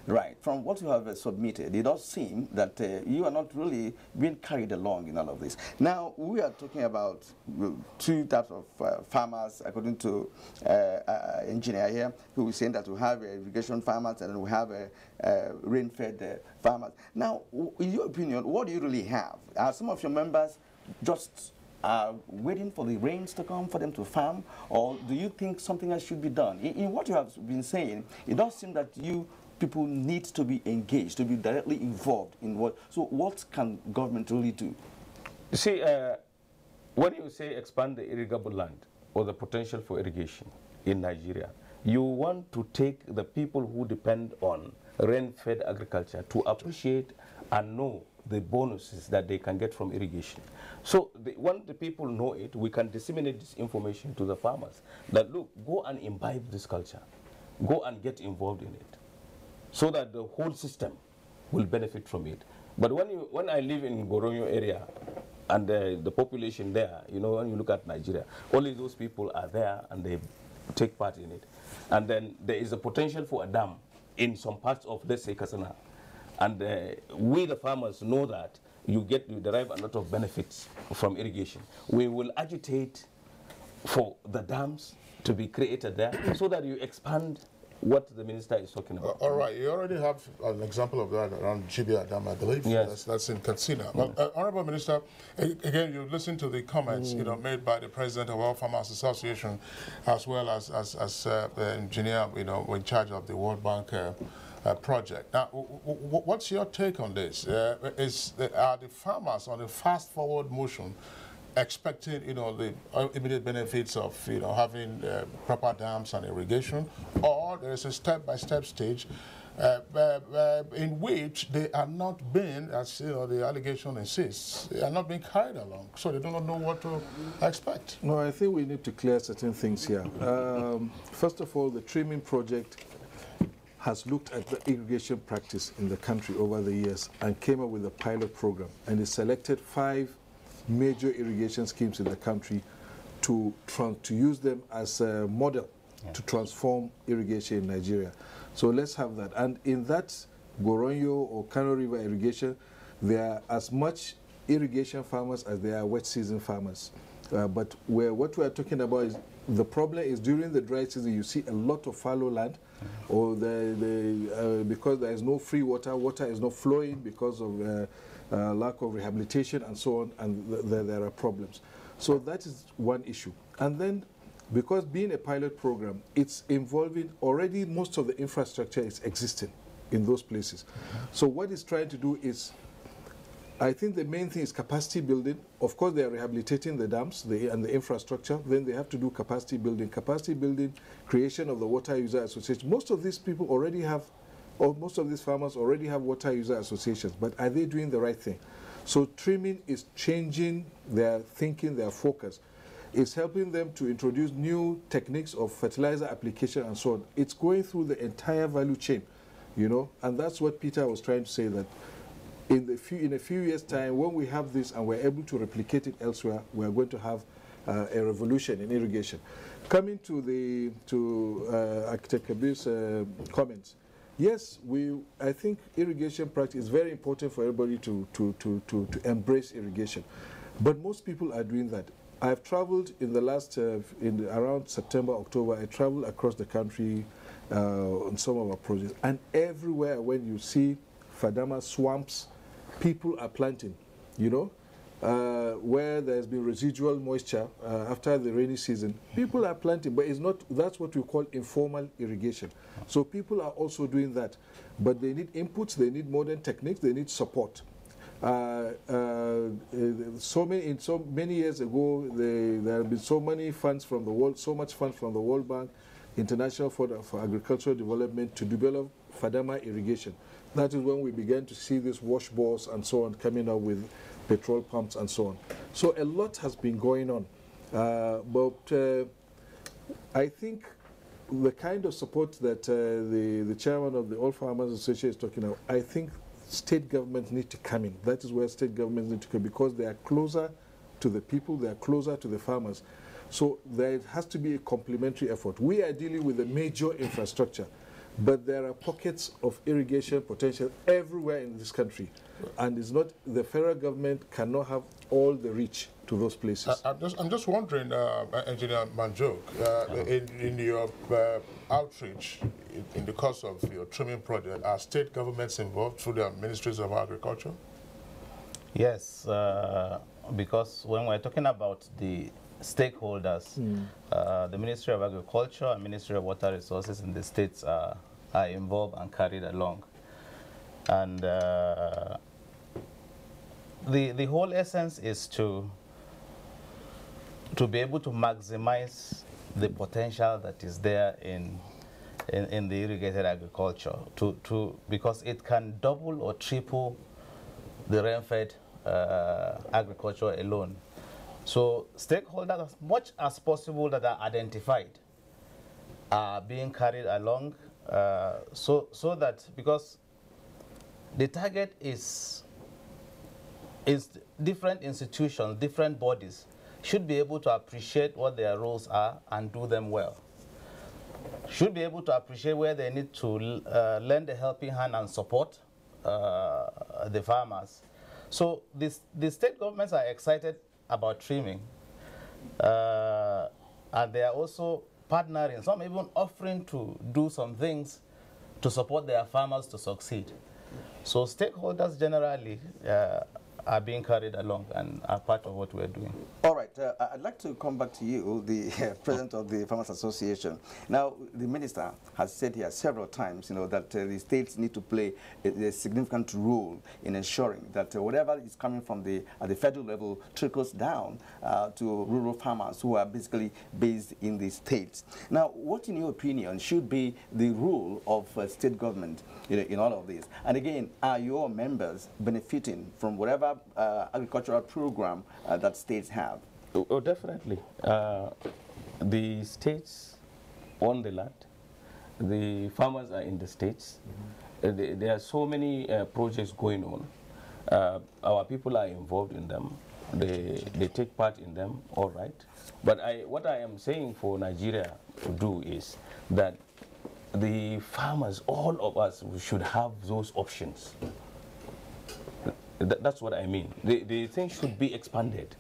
Right, from what you have submitted, it does seem that you are not really being carried along in all of this. Now, we are talking about two types of farmers, according to engineer here, who is saying that we have irrigation farmers and we have rain-fed farmers. Now, in your opinion, what do you really have? Are some of your members just waiting for the rains to come for them to farm, or do you think something else should be done? In what you have been saying, it does seem that people need to be engaged, to be directly involved in what. So what can government really do? You see, when you say expand the irrigable land or the potential for irrigation in Nigeria, you want to take the people who depend on rain-fed agriculture to appreciate and know the bonuses that they can get from irrigation. So once the people know it, we can disseminate this information to the farmers that, look, go and imbibe this culture. Go and get involved in it, so that the whole system will benefit from it. But when I live in Goronyo area and the population there, when you look at Nigeria, only those people are there and they take part in it. And then there is a potential for a dam in some parts of, let's say, Kasana. And we, the farmers, know that you derive a lot of benefits from irrigation. We will agitate for the dams to be created there so that you expand what the minister is talking about. All right, you already have an example of that around GBA Dam, I believe. Yes. That's in Katsina. But, Honorable Minister, again, you listened to the comments made by the President of All Farmers Association, as well as the engineer, in charge of the World Bank project. Now, what's your take on this? Are the farmers on a fast-forward motion expecting, the immediate benefits of, having proper dams and irrigation, or there is a step-by-step stage in which they are not being, as the allegation insists, they are not being carried along, so they do not know what to expect? No, I think we need to clear certain things here. First of all, the trimming project has looked at the irrigation practice in the country over the years and came up with a pilot program, and it selected 5 major irrigation schemes in the country to use them as a model to transform irrigation in Nigeria. So let's have that. And in that Goronyo or Kano River irrigation, there are as much irrigation farmers as there are wet season farmers. But what we are talking about is the problem is during the dry season you see a lot of fallow land, or because there is no free water, water is not flowing because of lack of rehabilitation and so on, and there are problems. So that is one issue. And then, because being a pilot program, it's involving already most of the infrastructure is existing in those places. So what it's trying to do is, I think the main thing is capacity building. Of course, they are rehabilitating the dams and the infrastructure. Then they have to do capacity building, creation of the water user association. Most of these people already have, or most of these farmers already have water user associations, but are they doing the right thing? So trimming is changing their thinking, their focus. It's helping them to introduce new techniques of fertilizer application and so on. It's going through the entire value chain, and that's what Peter was trying to say, that in a few years' time, when we have this and we're able to replicate it elsewhere, we're going to have a revolution in irrigation. Coming to Architect Kabir's comments, yes, I think irrigation practice is very important for everybody to embrace irrigation, but most people are doing that. I've traveled in the last, around September, October, I traveled across the country on some of our projects, and everywhere when you see Fadama swamps, people are planting, where there's been residual moisture after the rainy season, people are planting, but it's not, that's what we call informal irrigation. So people are also doing that, but they need inputs, they need modern techniques, they need support. So many years ago, there have been so many funds from the world, so much funds from the World Bank, International Fund for Agricultural Development to develop Fadama irrigation. That is when we began to see these wash bores and so on coming up with petrol pumps and so on. So a lot has been going on. But I think the kind of support that the chairman of the All Farmers Association is talking about, I think state governments need to come in. That is where state governments need to come, because they are closer to the people, they are closer to the farmers. So there has to be a complementary effort. We are dealing with a major infrastructure, but there are pockets of irrigation potential everywhere in this country. And it's not, the federal government cannot have all the reach to those places. I'm just wondering, Engineer Manjok, in your outreach, in the course of your trimming project, are state governments involved through their ministries of agriculture? Yes, because when we're talking about the stakeholders, the Ministry of Agriculture and Ministry of Water Resources in the states are involved and carried along. And the whole essence is to be able to maximize the potential that is there in the irrigated agriculture, because it can double or triple the rain-fed agriculture alone. So stakeholders, as much as possible that are identified, are being carried along, so that, because the target is different institutions, different bodies should be able to appreciate what their roles are and do them well. Should be able to appreciate where they need to lend a helping hand and support the farmers, So the state governments are excited about trimming, and they are also partnering, some even offering to do some things to support their farmers to succeed. So stakeholders generally are being carried along and are part of what we're doing. All right, I'd like to come back to you, the president of the Farmers Association. Now, the minister has said here several times, that the states need to play a significant role in ensuring that whatever is coming from at the federal level trickles down to rural farmers who are basically based in the states. Now, what, in your opinion, should be the role of state government in all of this? And again, are your members benefiting from whatever agricultural program that states have? Oh, definitely. The states own the land. The farmers are in the states. There are so many projects going on. Our people are involved in them. They take part in them, all right. But what I am saying for Nigeria to do is that the farmers, all of us, should have those options. That's what I mean. The thing should be expanded.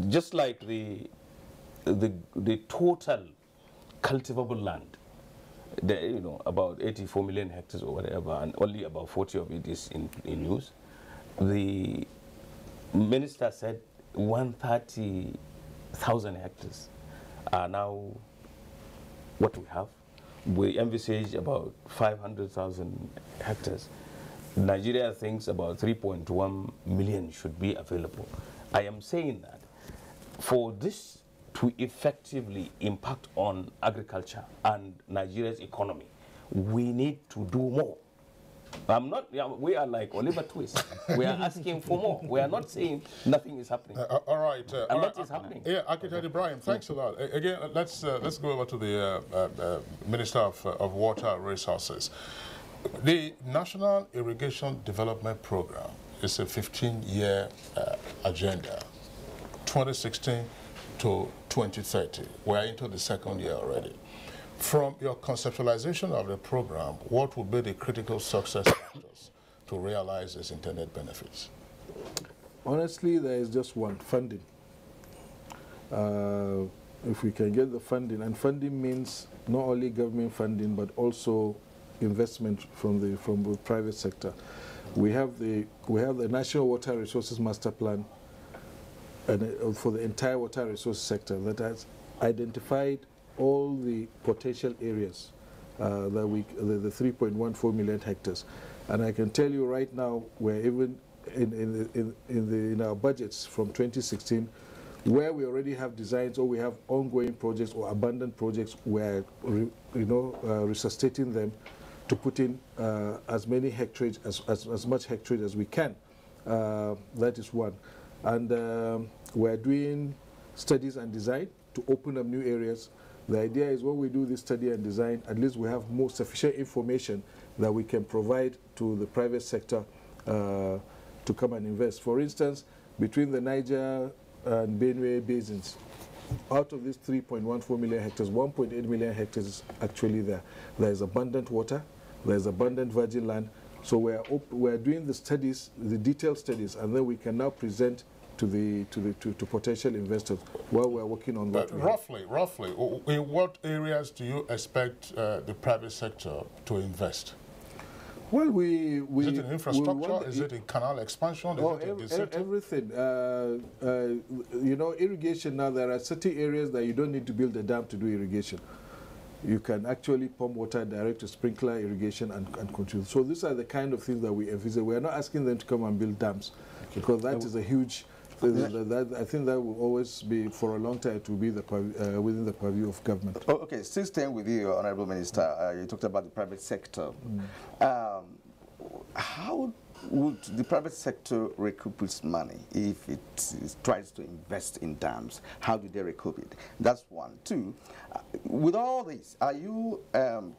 Just like the total cultivable land, about 84 million hectares or whatever, and only about 40 of it is in use. The minister said 130,000 hectares are now what we have. We envisage about 500,000 hectares. Nigeria thinks about 3.1 million should be available. I am saying that for this to effectively impact on agriculture and Nigeria's economy, we need to do more. We are like Oliver Twist. We are asking for more. We are not saying nothing is happening. All right. And what is happening? Yeah, Architect Ibrahim, thanks a lot. Again, let's go over to the Minister of Water Resources. The National Irrigation Development Program is a 15-year agenda, 2016 to 2030. We are into the second year already. From your conceptualization of the program, what would be the critical success factors to realize its intended benefits? Honestly, there is just one: funding. If we can get the funding, and funding means not only government funding but also investment from the private sector. We have the National Water Resources Master Plan, and for the entire water resource sector, that has identified all the potential areas that the 3.14 million hectares. And I can tell you right now, we're even in our budgets from 2016, where we already have designs or we have ongoing projects or abandoned projects, we're resuscitating them to put in as many hectares, as much hectares as we can. That is one. And we're doing studies and design to open up new areas. The idea is when we do this study and design, at least we have more sufficient information that we can provide to the private sector to come and invest. For instance, between the Niger and Benue basins, out of these 3.14 million hectares, 1.8 million hectares is actually there. There is abundant water, there is abundant virgin land. So we're doing the studies, the detailed studies, and then we can now present to potential investors while we're working on that. Roughly, in what areas do you expect the private sector to invest? Well, is it in infrastructure? Is it in canal expansion? Is it in everything. Irrigation now, there are certain areas that you don't need to build a dam to do irrigation. You can actually pump water direct to sprinkler irrigation and continue. So these are the kind of things that we envisage. We are not asking them to come and build dams, because that is a huge. I think that will always be, for a long time, to be within the purview of government. Oh, okay, still staying with you, Honorable Minister, you talked about the private sector. How would the private sector recoup its money if it tries to invest in dams? How do they recoup it? That's one. Two, with all this, are you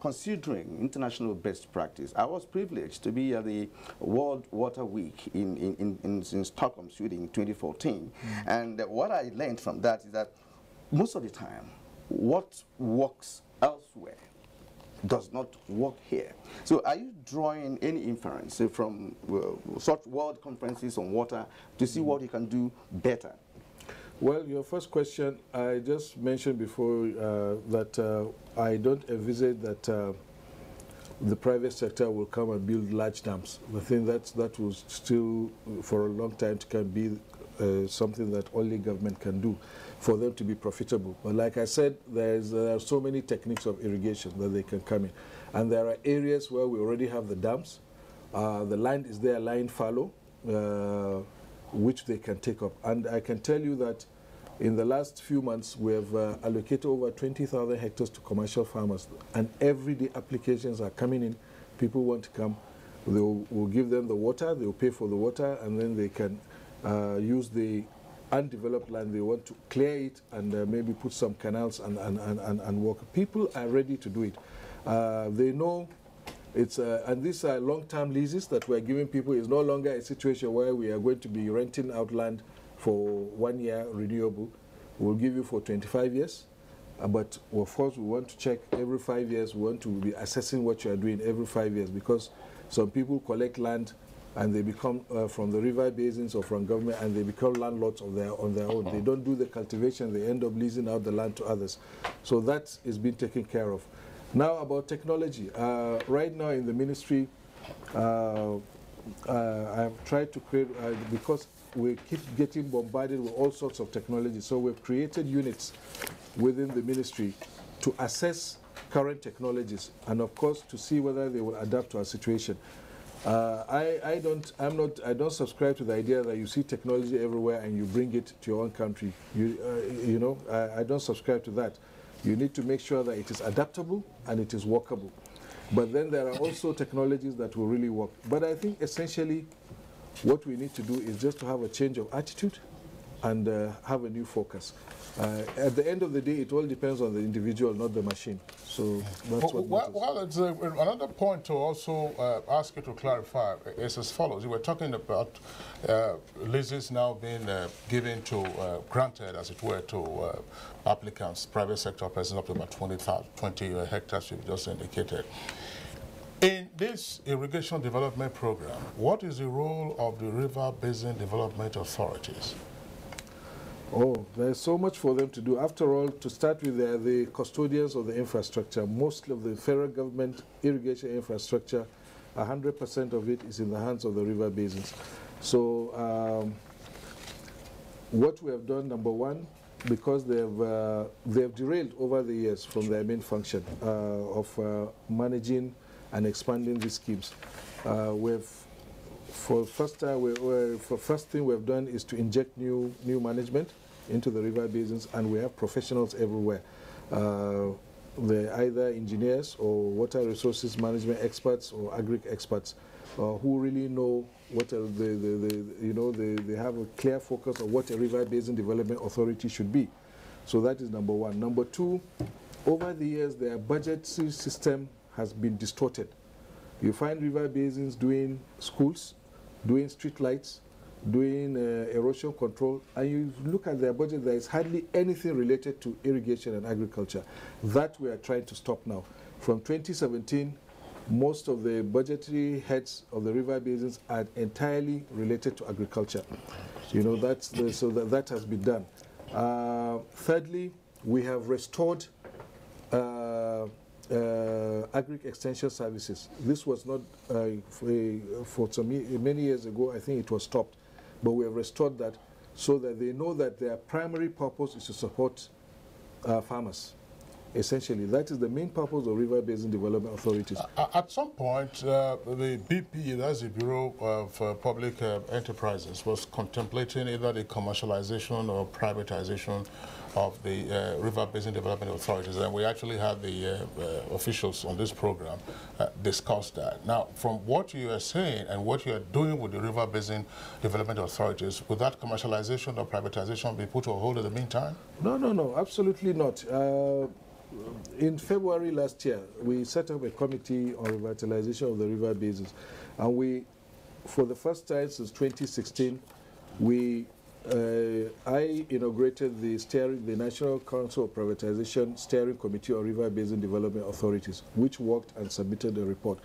considering international best practice? I was privileged to be at the World Water Week in Stockholm, Sweden in 2014. And what I learned from that is that most of the time, what works elsewhere does not work here. So are you drawing any inference from such world conferences on water to see what you can do better? Well, your first question, I just mentioned before that I don't envisage that the private sector will come and build large dams. I think that will still, for a long time, can be something that only government can do for them to be profitable. But like I said, there are so many techniques of irrigation that they can come in. And there are areas where we already have the dams. The land is there lying fallow, which they can take up. And I can tell you that in the last few months, we have allocated over 20,000 hectares to commercial farmers. And everyday applications are coming in. People want to come. We'll give them the water, they'll pay for the water, and then they can use the undeveloped land. They want to clear it and maybe put some canals and work. People are ready to do it. They know it's, and these are long-term leases that we're giving people. It's no longer a situation where we are going to be renting out land for 1 year renewable. We'll give you for 25 years. But of course, we want to check every 5 years. We want to be assessing what you are doing every 5 years, because some people collect land and they become from the river basins or from government, and they become landlords on their own. They don't do the cultivation. They end up leasing out the land to others. So that is being taken care of. Now about technology. Right now in the ministry, I've tried to create, because we keep getting bombarded with all sorts of technology, so we've created units within the ministry to assess current technologies and of course to see whether they will adapt to our situation. I don't subscribe to the idea that you see technology everywhere and you bring it to your own country. I don't subscribe to that. You need to make sure that it is adaptable and it is workable. But then there are also technologies that will really work. But I think essentially what we need to do is just to have a change of attitude and have a new focus. At the end of the day, it all depends on the individual, not the machine. So that's what matters. Well, it's another point to also ask you to clarify is as follows. You were talking about leases now being given to, granted, as it were, to applicants, private sector persons up to about 20 hectares you've just indicated. In this irrigation development program, what is the role of the river basin development authorities? Oh, there's so much for them to do. After all, to start with, they're the custodians of the infrastructure. Most of the federal government irrigation infrastructure, 100% of it is in the hands of the river basins. So what we have done, number one, because they have derailed over the years from their main function of managing and expanding these schemes. For first thing we've done is to inject new management into the river basins, and we have professionals everywhere. They're either engineers or water resources management experts or agri experts who really know what they have a clear focus on what a river basin development authority should be. So that is number one. Number two, over the years their budgetary system has been distorted. You find river basins doing schools, doing street lights, doing erosion control, and you look at their budget, there is hardly anything related to irrigation and agriculture. That we are trying to stop now. From 2017, most of the budgetary heads of the river basins are entirely related to agriculture. So that has been done. Thirdly, we have restored agri extension services. This was not for many years ago. I think it was stopped, but we have restored that so that they know that their primary purpose is to support farmers. Essentially, that is the main purpose of river basin development authorities. At some point, the BP, that's the Bureau of Public Enterprises, was contemplating either the commercialization or privatization of the river basin development authorities, and we actually had the officials on this program discuss that. Now, from what you are saying and what you are doing with the river basin development authorities, would that commercialization or privatization be put on hold in the meantime? No, absolutely not. In February last year, we set up a committee on revitalization of the river basins, and we, for the first time since 2016, we I inaugurated the National Council of Privatization Steering Committee of River Basin Development Authorities, which worked and submitted a report.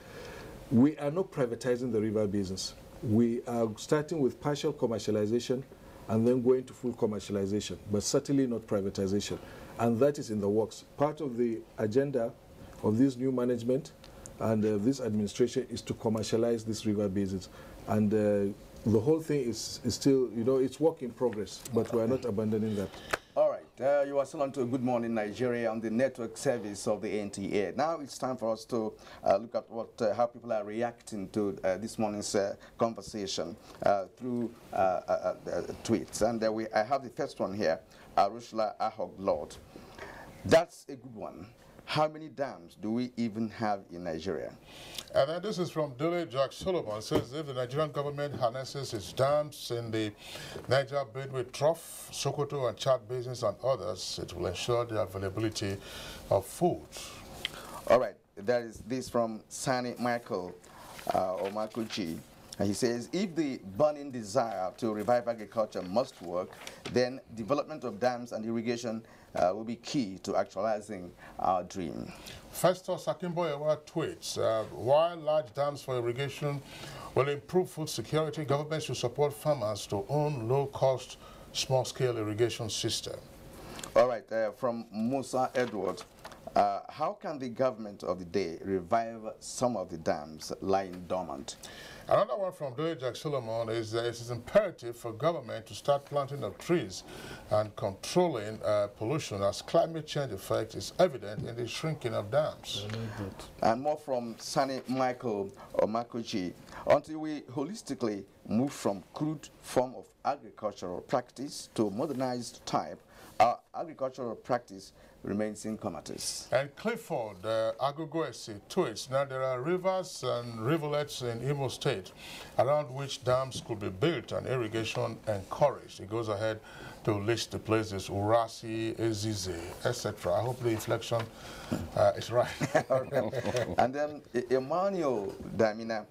We are not privatizing the river basins. We are starting with partial commercialization and then going to full commercialization, but certainly not privatization. And that is in the works. Part of the agenda of this new management and this administration is to commercialize these river basins. And the whole thing is still, it's work in progress, but we are not abandoning that. All right, you are still on to Good Morning Nigeria on the network service of the NTA. Now it's time for us to look at how people are reacting to this morning's conversation through tweets. And I have the first one here, Arushla Ahog Lord. That's a good one. How many dams do we even have in Nigeria? And then this is from Dele Jack Solomon. It says if the Nigerian government harnesses its dams in the Niger Benue Trough, Sokoto and Chad basins and others, it will ensure the availability of food. All right, there is this from Sani Michael or Michael G. And he says, if the burning desire to revive agriculture must work, then development of dams and irrigation will be key to actualizing our dream. Festus Akimboyewa tweets, while large dams for irrigation will improve food security, government should support farmers to own low-cost, small-scale irrigation system. All right, from Musa Edward, how can the government of the day revive some of the dams lying dormant? Another one from Dele Jack Solomon is that it is imperative for government to start planting of trees and controlling pollution, as climate change effect is evident in the shrinking of dams. And more from Sani Michael or Makoji. Until we holistically move from crude form of agricultural practice to modernized type, our agricultural practice remains in comatose. And Clifford Agogoesi tweets, now there are rivers and rivulets in Imo State around which dams could be built and irrigation encouraged. He goes ahead to list the places, Urasi, Ezize, etc. I hope the inflection is right. And then Emmanuel Damina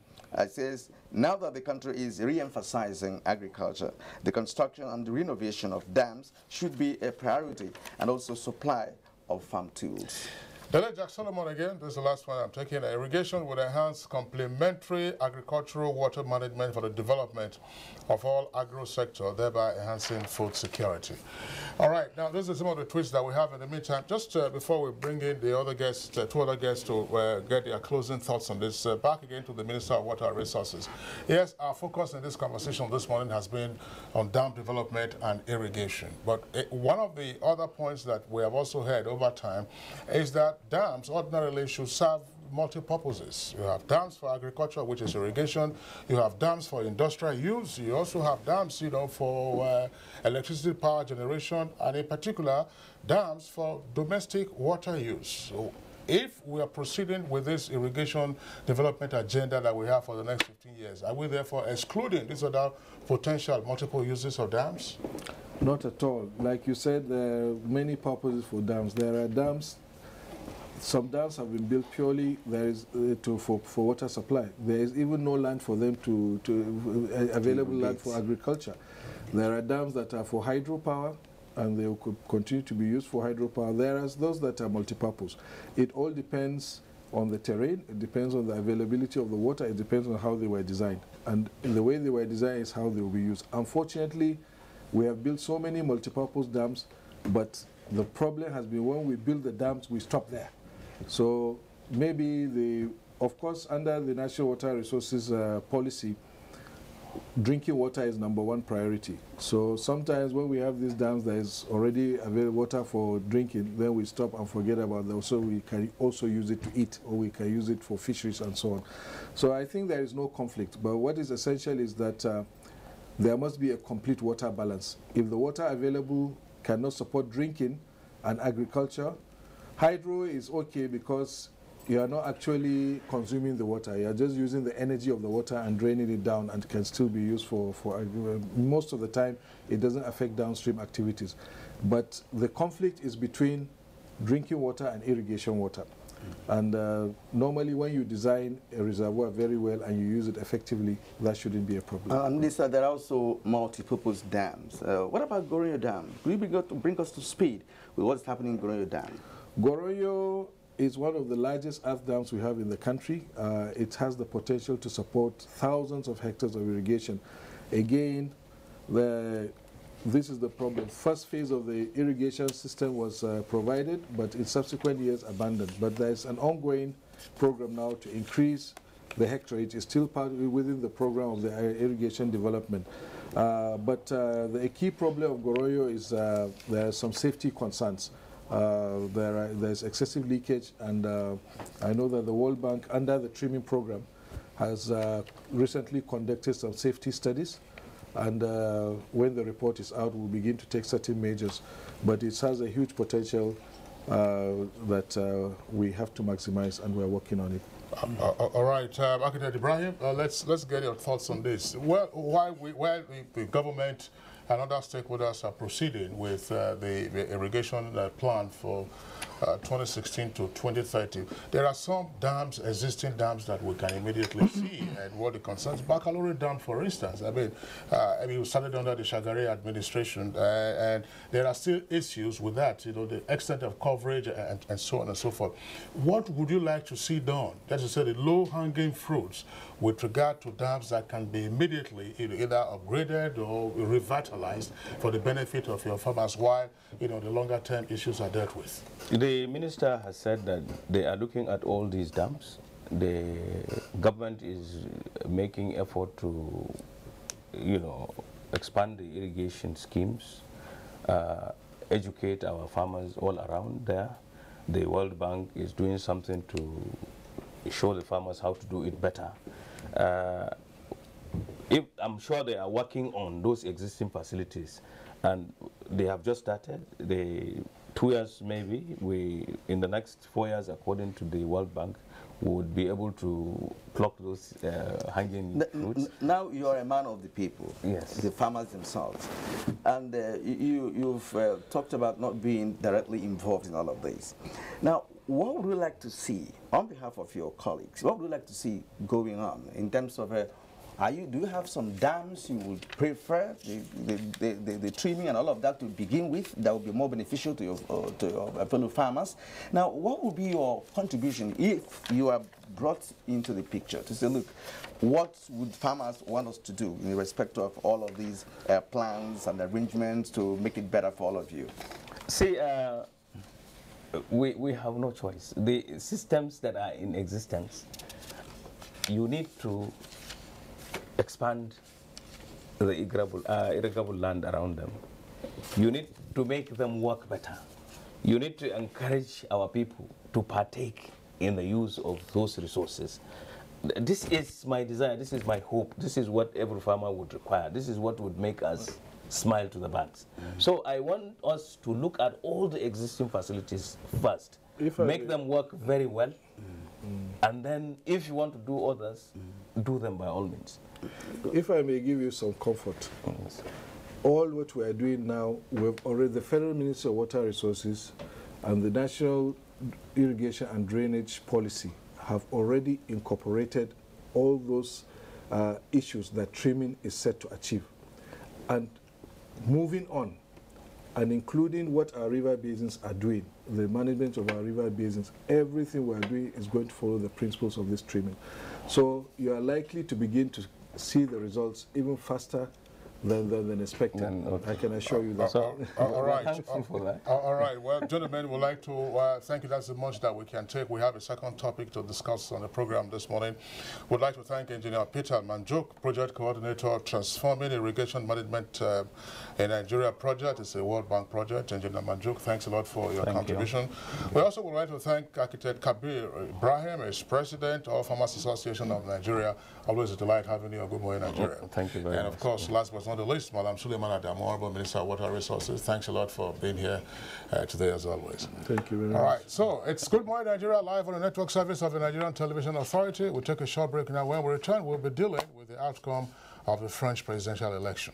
says, now that the country is re-emphasizing agriculture, the construction and the renovation of dams should be a priority, and also supply of farm tools. Dele Jack Solomon again, this is the last one I'm taking. Irrigation would enhance complementary agricultural water management for the development of all agro-sector, thereby enhancing food security. All right, now these are some of the tweets that we have in the meantime. Just before we bring in the other guests, two other guests to get their closing thoughts on this, back again to the Minister of Water Resources. Yes, our focus in this conversation this morning has been on dam development and irrigation. But one of the other points that we have also heard over time is that dams ordinarily should serve multi-purposes. You have dams for agriculture, which is irrigation. You have dams for industrial use. You also have dams, for electricity power generation, and in particular, dams for domestic water use. So if we are proceeding with this irrigation development agenda that we have for the next 15 years, are we therefore excluding these other potential multiple uses of dams? Not at all. Like you said, there are many purposes for dams. There are dams. Some dams have been built purely for water supply. There is even no land for them available land for agriculture. There are dams that are for hydropower, and they could continue to be used for hydropower. There are those that are multipurpose. It all depends on the terrain. It depends on the availability of the water. It depends on how they were designed. And the way they were designed is how they will be used. Unfortunately, we have built so many multipurpose dams, but the problem has been when we build the dams, we stop there. So maybe of course, under the National Water Resources policy, drinking water is #1 priority. So sometimes when we have these dams, there is already available water for drinking, then we stop and forget about that. So we can also use it to eat, or we can use it for fisheries and so on. So I think there is no conflict. But what is essential is that there must be a complete water balance. If the water available cannot support drinking and agriculture, hydro is okay because you are not actually consuming the water. You are just using the energy of the water and draining it down, and can still be used for most of the time. It doesn't affect downstream activities. But the conflict is between drinking water and irrigation water. And normally when you design a reservoir very well and you use it effectively, that shouldn't be a problem. Lisa, there are also multi-purpose dams. What about Goroyo Dam? Could you bring us to speed with what's happening in Goroyo Dam? Goroyo is one of the largest earth dams we have in the country. It has the potential to support thousands of hectares of irrigation. Again, this is the problem. First phase of the irrigation system was provided, but in subsequent years abandoned. But there's an ongoing program now to increase the hectareage. It's still part within the program of the irrigation development. But the key problem of Goroyo is there are some safety concerns. There's excessive leakage, and I know that the World Bank, under the trimming program, has recently conducted some safety studies. And when the report is out, we'll begin to take certain measures. But it has a huge potential that we have to maximize, and we're working on it. All right, Architect Ibrahim, let's get your thoughts on this. Well, while the government and other stakeholders are proceeding with the irrigation plan for 2016 to 2030, there are some dams, existing dams, that we can immediately see. And what the concerns, Bakalori Dam, for instance, I mean, we started under the Shagari administration, and there are still issues with that, you know, the extent of coverage and so on and so forth. What would you like to see done? That is to say, the low-hanging fruits with regard to dams that can be immediately either upgraded or revitalized for the benefit of your farmers, while, you know, the longer-term issues are dealt with. The minister has said that they are looking at all these dams. The government is making effort to, you know, expand the irrigation schemes, educate our farmers all around there. The World Bank is doing something to show the farmers how to do it better. I'm sure they are working on those existing facilities, and they have just started. 2 years maybe, in the next 4 years, according to the World Bank, would be able to pluck those hanging fruits. Now you are a man of the people, yes, the farmers themselves, and you've talked about not being directly involved in all of this. Now, what would you like to see, on behalf of your colleagues, what would you like to see going on in terms of do you have some dams you would prefer, the trimming and all of that to begin with, that would be more beneficial to your fellow farmers? Now, what would be your contribution if you are brought into the picture to say, look, what would farmers want us to do in respect of all of these plans and arrangements to make it better for all of you? See, we have no choice. The systems that are in existence, you need to expand the irrigable land around them. You need to make them work better. You need to encourage our people to partake in the use of those resources. This is my desire, this is my hope, this is what every farmer would require, this is what would make us smile to the banks. So I want us to look at all the existing facilities first, make them work very well, and then if you want to do others, do them by all means. If I may give you some comfort, all what we are doing now, we've already, the Federal Ministry of Water Resources and the National Irrigation and Drainage Policy have already incorporated all those issues that trimming is set to achieve. And moving on, and including what our river basins are doing, the management of our river basins, everything we are doing is going to follow the principles of this trimming. So you are likely to begin to see the results even faster than expected. I can assure you that. All right. All right. Well, gentlemen, we'd like to thank you. That's the much that we can take. We have a second topic to discuss on the program this morning. We'd like to thank Engineer Peter Manjuk, Project Coordinator, Transforming Irrigation Management in Nigeria project. It's a World Bank project. Engineer Manjuk, thanks a lot for your contribution. We also would like to thank Architect Kabir Ibrahim, as President of Farmers Association of Nigeria. Always a delight having you. Good morning, Nigeria. Thank you very much. And of course, last but not the least, Madam Suleiman Adam, Honorable Minister of Water Resources. Thanks a lot for being here today, as always. Thank you very much. All right, so it's Good Morning Nigeria, live on the network service of the Nigerian Television Authority. We'll take a short break now. When we return, we'll be dealing with the outcome of the French presidential election.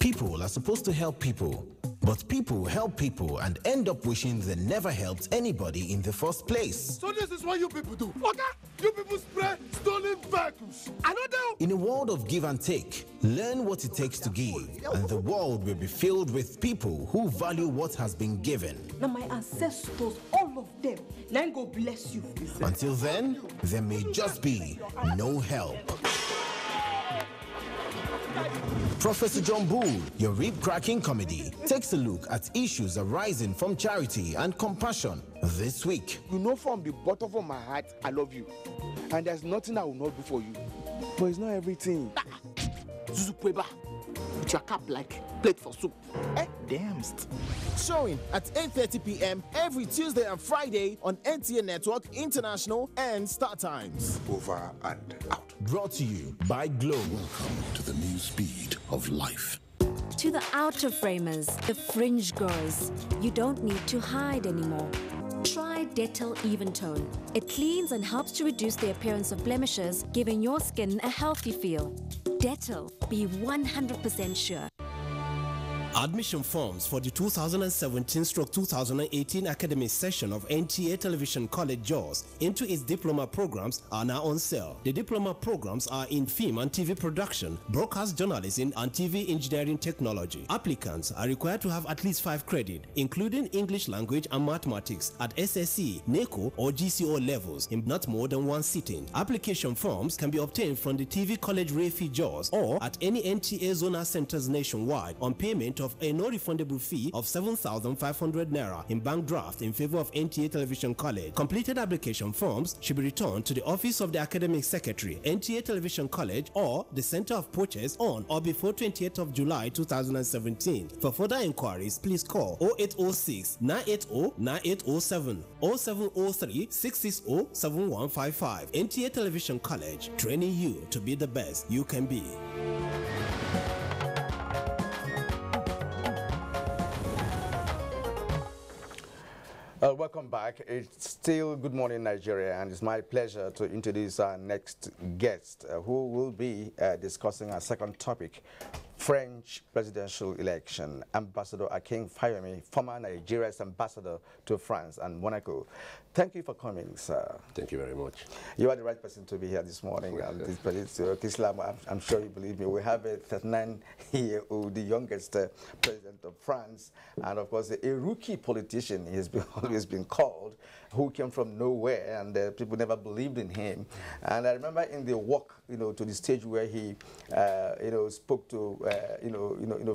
People are supposed to help people. But people help people and end up wishing they never helped anybody in the first place. So this is what you people do. Okay? You people spray stolen vehicles. I know that. In a world of give and take, learn what it takes to give, and the world will be filled with people who value what has been given. Now my ancestors, all of them, let God bless you. Until then, there may just be no help. Professor John Bull, your rib-cracking comedy, takes a look at issues arising from charity and compassion this week. You know from the bottom of my heart, I love you. And there's nothing I will not do for you. But it's not everything. Zuzukweba, with your cap like plate for soup. Damn. Showing at 8:30 p.m. every Tuesday and Friday on NTA Network International and Star Times. Over and out. Brought to you by Glow. Welcome to the new speed of life. To the outer framers, the fringe goers, you don't need to hide anymore. Try Dettol Even Tone. It cleans and helps to reduce the appearance of blemishes, giving your skin a healthy feel. Dettol, be 100% sure. Admission forms for the 2017-2018 academic session of NTA Television College JAWS into its diploma programs are now on sale. The diploma programs are in film and TV production, broadcast journalism, and TV engineering technology. Applicants are required to have at least 5 credits, including English language and mathematics at SSC, NECO, or GCO levels in not more than 1 sitting. Application forms can be obtained from the TV College Refi JAWS or at any NTA zonal centers nationwide on payment of a no-refundable fee of 7,500 naira in bank draft in favor of NTA Television College. Completed application forms should be returned to the Office of the Academic Secretary, NTA Television College, or the Center of Purchase on or before 28th of July 2017. For further inquiries, please call 0806 980 9807 0703 660 7155. NTA Television College, training you to be the best you can be. Welcome back. It's still Good Morning Nigeria, and it's my pleasure to introduce our next guest who will be discussing our second topic, French presidential election. Ambassador Akin Fayomi, former Nigeria's ambassador to France and Monaco. Thank you for coming, sir. Thank you very much. You are the right person to be here this morning. Islam, I'm sure you believe me. We have a 39-year-old, the youngest president of France, and of course a rookie politician. He has always been called, who came from nowhere, and people never believed in him. And I remember in the walk, to the stage where he, spoke to,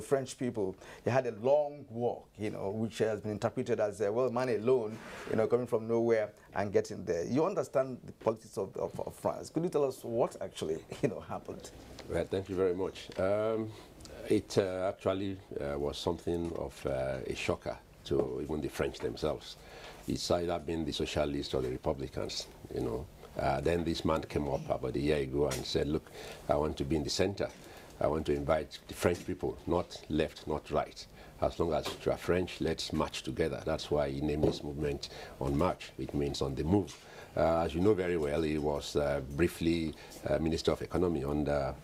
French people. He had a long walk, which has been interpreted as, well, man alone, coming from nowhere and getting there. You understand the politics of France. Could you tell us what actually, happened? Well, thank you very much. It actually was something of a shocker to even the French themselves. It's either been the socialists or the Republicans, Then this man came up about a year ago and said, look, I want to be in the center. I want to invite the French people, not left, not right. As long as you are French, let's march together. That's why he named this movement On March, which means on the move. As you know very well, he was briefly Minister of Economy under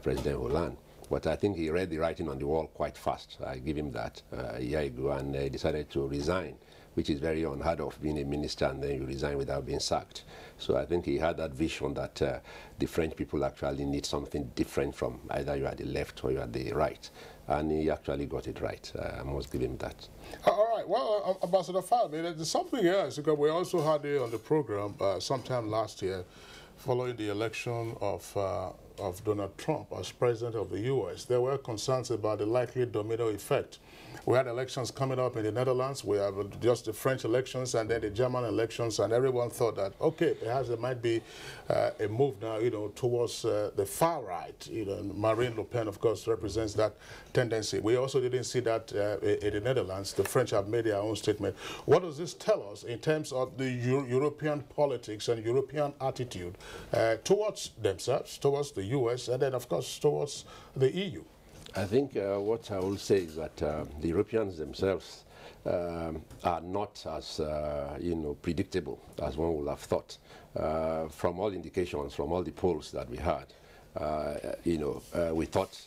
President Hollande. But I think he read the writing on the wall quite fast. I give him that a year ago, and he decided to resign, which is very unheard of, being a minister and then you resign without being sacked. So I think he had that vision that the French people actually need something different from either you are the left or you are the right. And he actually got it right. I must give him that. All right. Well, Ambassador Fayomi, there's something else, because we also had it on the program sometime last year following the election of Donald Trump as president of the U.S. There were concerns about the likely domino effect. We had elections coming up in the Netherlands. We have just the French elections and then the German elections, and everyone thought that, okay, perhaps there might be a move now, towards the far right. Marine Le Pen, of course, represents that tendency. We also didn't see that in the Netherlands. The French have made their own statement. What does this tell us in terms of the European politics and European attitude towards themselves, towards the U.S., and then, of course, towards the EU? I think what I will say is that the Europeans themselves are not as predictable as one would have thought. From all indications, from all the polls that we had, you know, we thought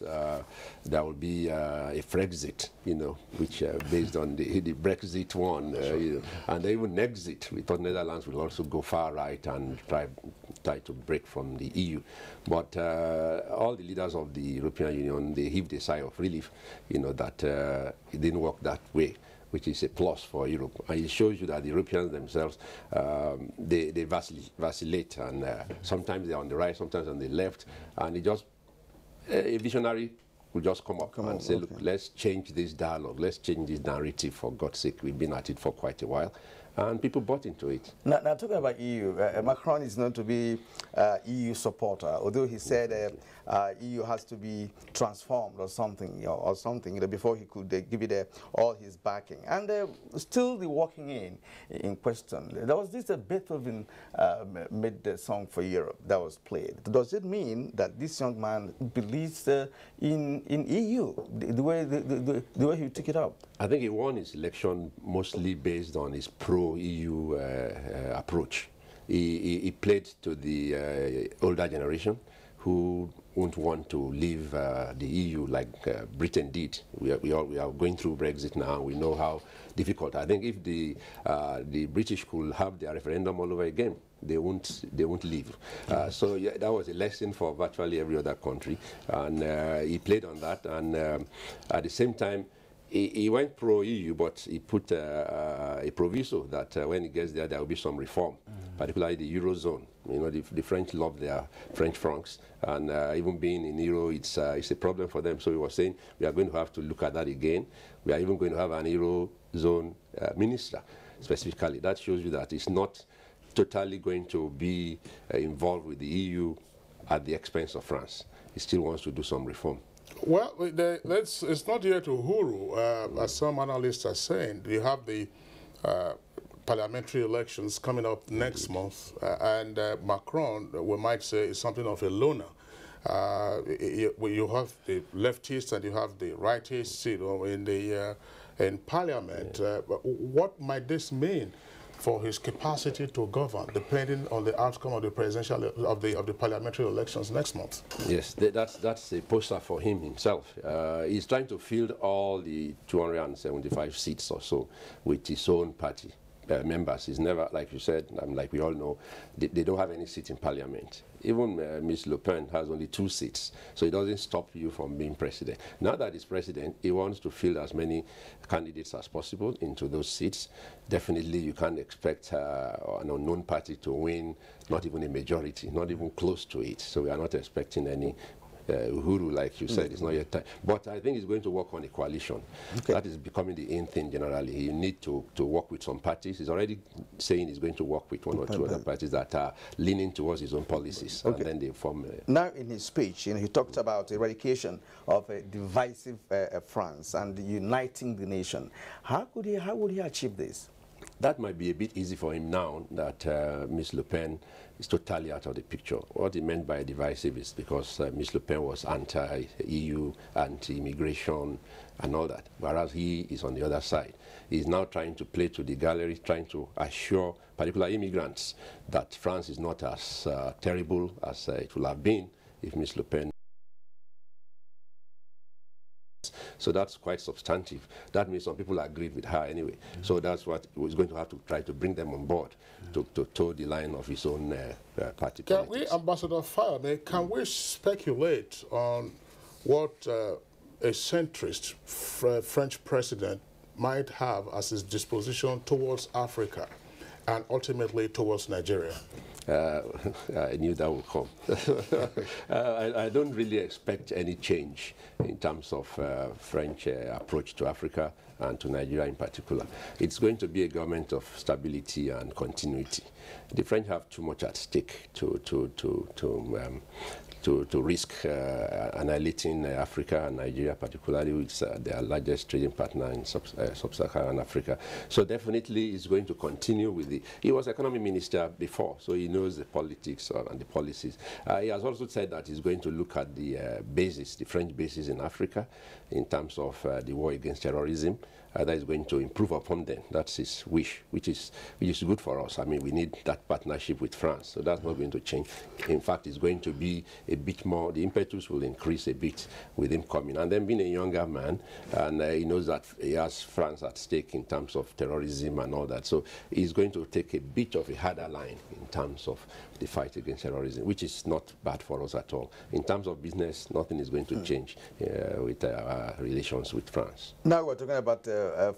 there would be a Frexit, you know, which based on the Brexit one, you know, and even exit. We thought Netherlands will also go far right and try to break from the EU. But all the leaders of the European Union, they heaved a sigh of relief, you know, that it didn't work that way, which is a plus for Europe. And it shows you that the Europeans themselves, they vacillate, and sometimes they're on the right, sometimes on the left, and it just, a visionary will just come up and say, look, let's change this dialogue, let's change this narrative, for God's sake. We've been at it for quite a while, and people bought into it. Now talking about EU, Macron is known to be EU supporter, although he said EU has to be transformed or something, you know, before he could give it all his backing. And still the walking in question. There was this Beethoven made the song for Europe that was played. Does it mean that this young man believes in EU, the way he took it up? I think he won his election mostly based on his pro-EU approach. He played to the older generation who won't want to leave the EU like Britain did. We are going through Brexit now. We know how difficult. I think if the British could have their referendum all over again, they won't leave. So yeah, that was a lesson for virtually every other country, and he played on that. And at the same time, he went pro-EU, but he put a proviso that when he gets there, there will be some reform, particularly the Eurozone. You know, the French love their French francs, and even being in Euro, it's a problem for them. So he was saying, we are going to have to look at that again. We are even going to have an Eurozone minister, specifically. That shows you that it's not totally going to be involved with the EU at the expense of France. He still wants to do some reform. Well, it's not yet Uhuru, as some analysts are saying. You have the parliamentary elections coming up next month, and Macron, we might say, is something of a loner. You have the leftists and you have the rightists, you know, in Parliament. What might this mean for his capacity to govern, depending on the outcome of the presidential of the parliamentary elections next month? Yes, that's a poster for him himself. He's trying to fill all the 275 seats or so with his own party members. He's never, like you said, like we all know, they don't have any seat in parliament. Even Ms. Le Pen has only 2 seats, so it doesn't stop you from being president. Now that he's president, he wants to fill as many candidates as possible into those seats. Definitely, you can't expect an unknown party to win, not even a majority, not even close to it. So we are not expecting any Uhuru, like you said, it's not yet time. But I think he's going to work on a coalition. Okay. That is becoming the in thing generally. You need to work with some parties. He's already saying he's going to work with 1 or 2 other parties that are leaning towards his own policies. Okay. And then they form. Now, in his speech, you know, he talked about eradication of a divisive France and uniting the nation. How would he achieve this? That might be a bit easy for him now that Ms. Le Pen is totally out of the picture. What he meant by divisive is because Ms. Le Pen was anti-EU, anti-immigration, and all that, whereas he is on the other side. He's now trying to play to the gallery, trying to assure particular immigrants that France is not as terrible as it would have been if Ms. Le Pen. So that's quite substantive. That means some people agreed with her anyway. So that's what he was going to have to try to bring them on board to toe the line of his own party Can politics. we, Ambassador Fayame, can we speculate on what a centrist French president might have as his disposition towards Africa and ultimately towards Nigeria? I knew that would come. I don't really expect any change in terms of French approach to Africa and to Nigeria in particular. It's going to be a government of stability and continuity. The French have too much at stake to risk annihilating Africa and Nigeria, particularly with their largest trading partner in sub-Saharan Africa. So definitely he's going to continue with the... He was economy minister before, so he knows the politics and the policies. He has also said that he's going to look at the bases, the French bases in Africa, in terms of the war against terrorism. that is going to improve upon them. That's his wish, which is good for us. I mean, we need that partnership with France, so that's not going to change. In fact, it's going to be a bit more, the impetus will increase a bit with him coming. And then being a younger man, and he knows that he has France at stake in terms of terrorism and all that, so he's going to take a bit of a harder line in terms of the fight against terrorism, which is not bad for us at all. In terms of business, nothing is going to change with our relations with France. Now we're talking about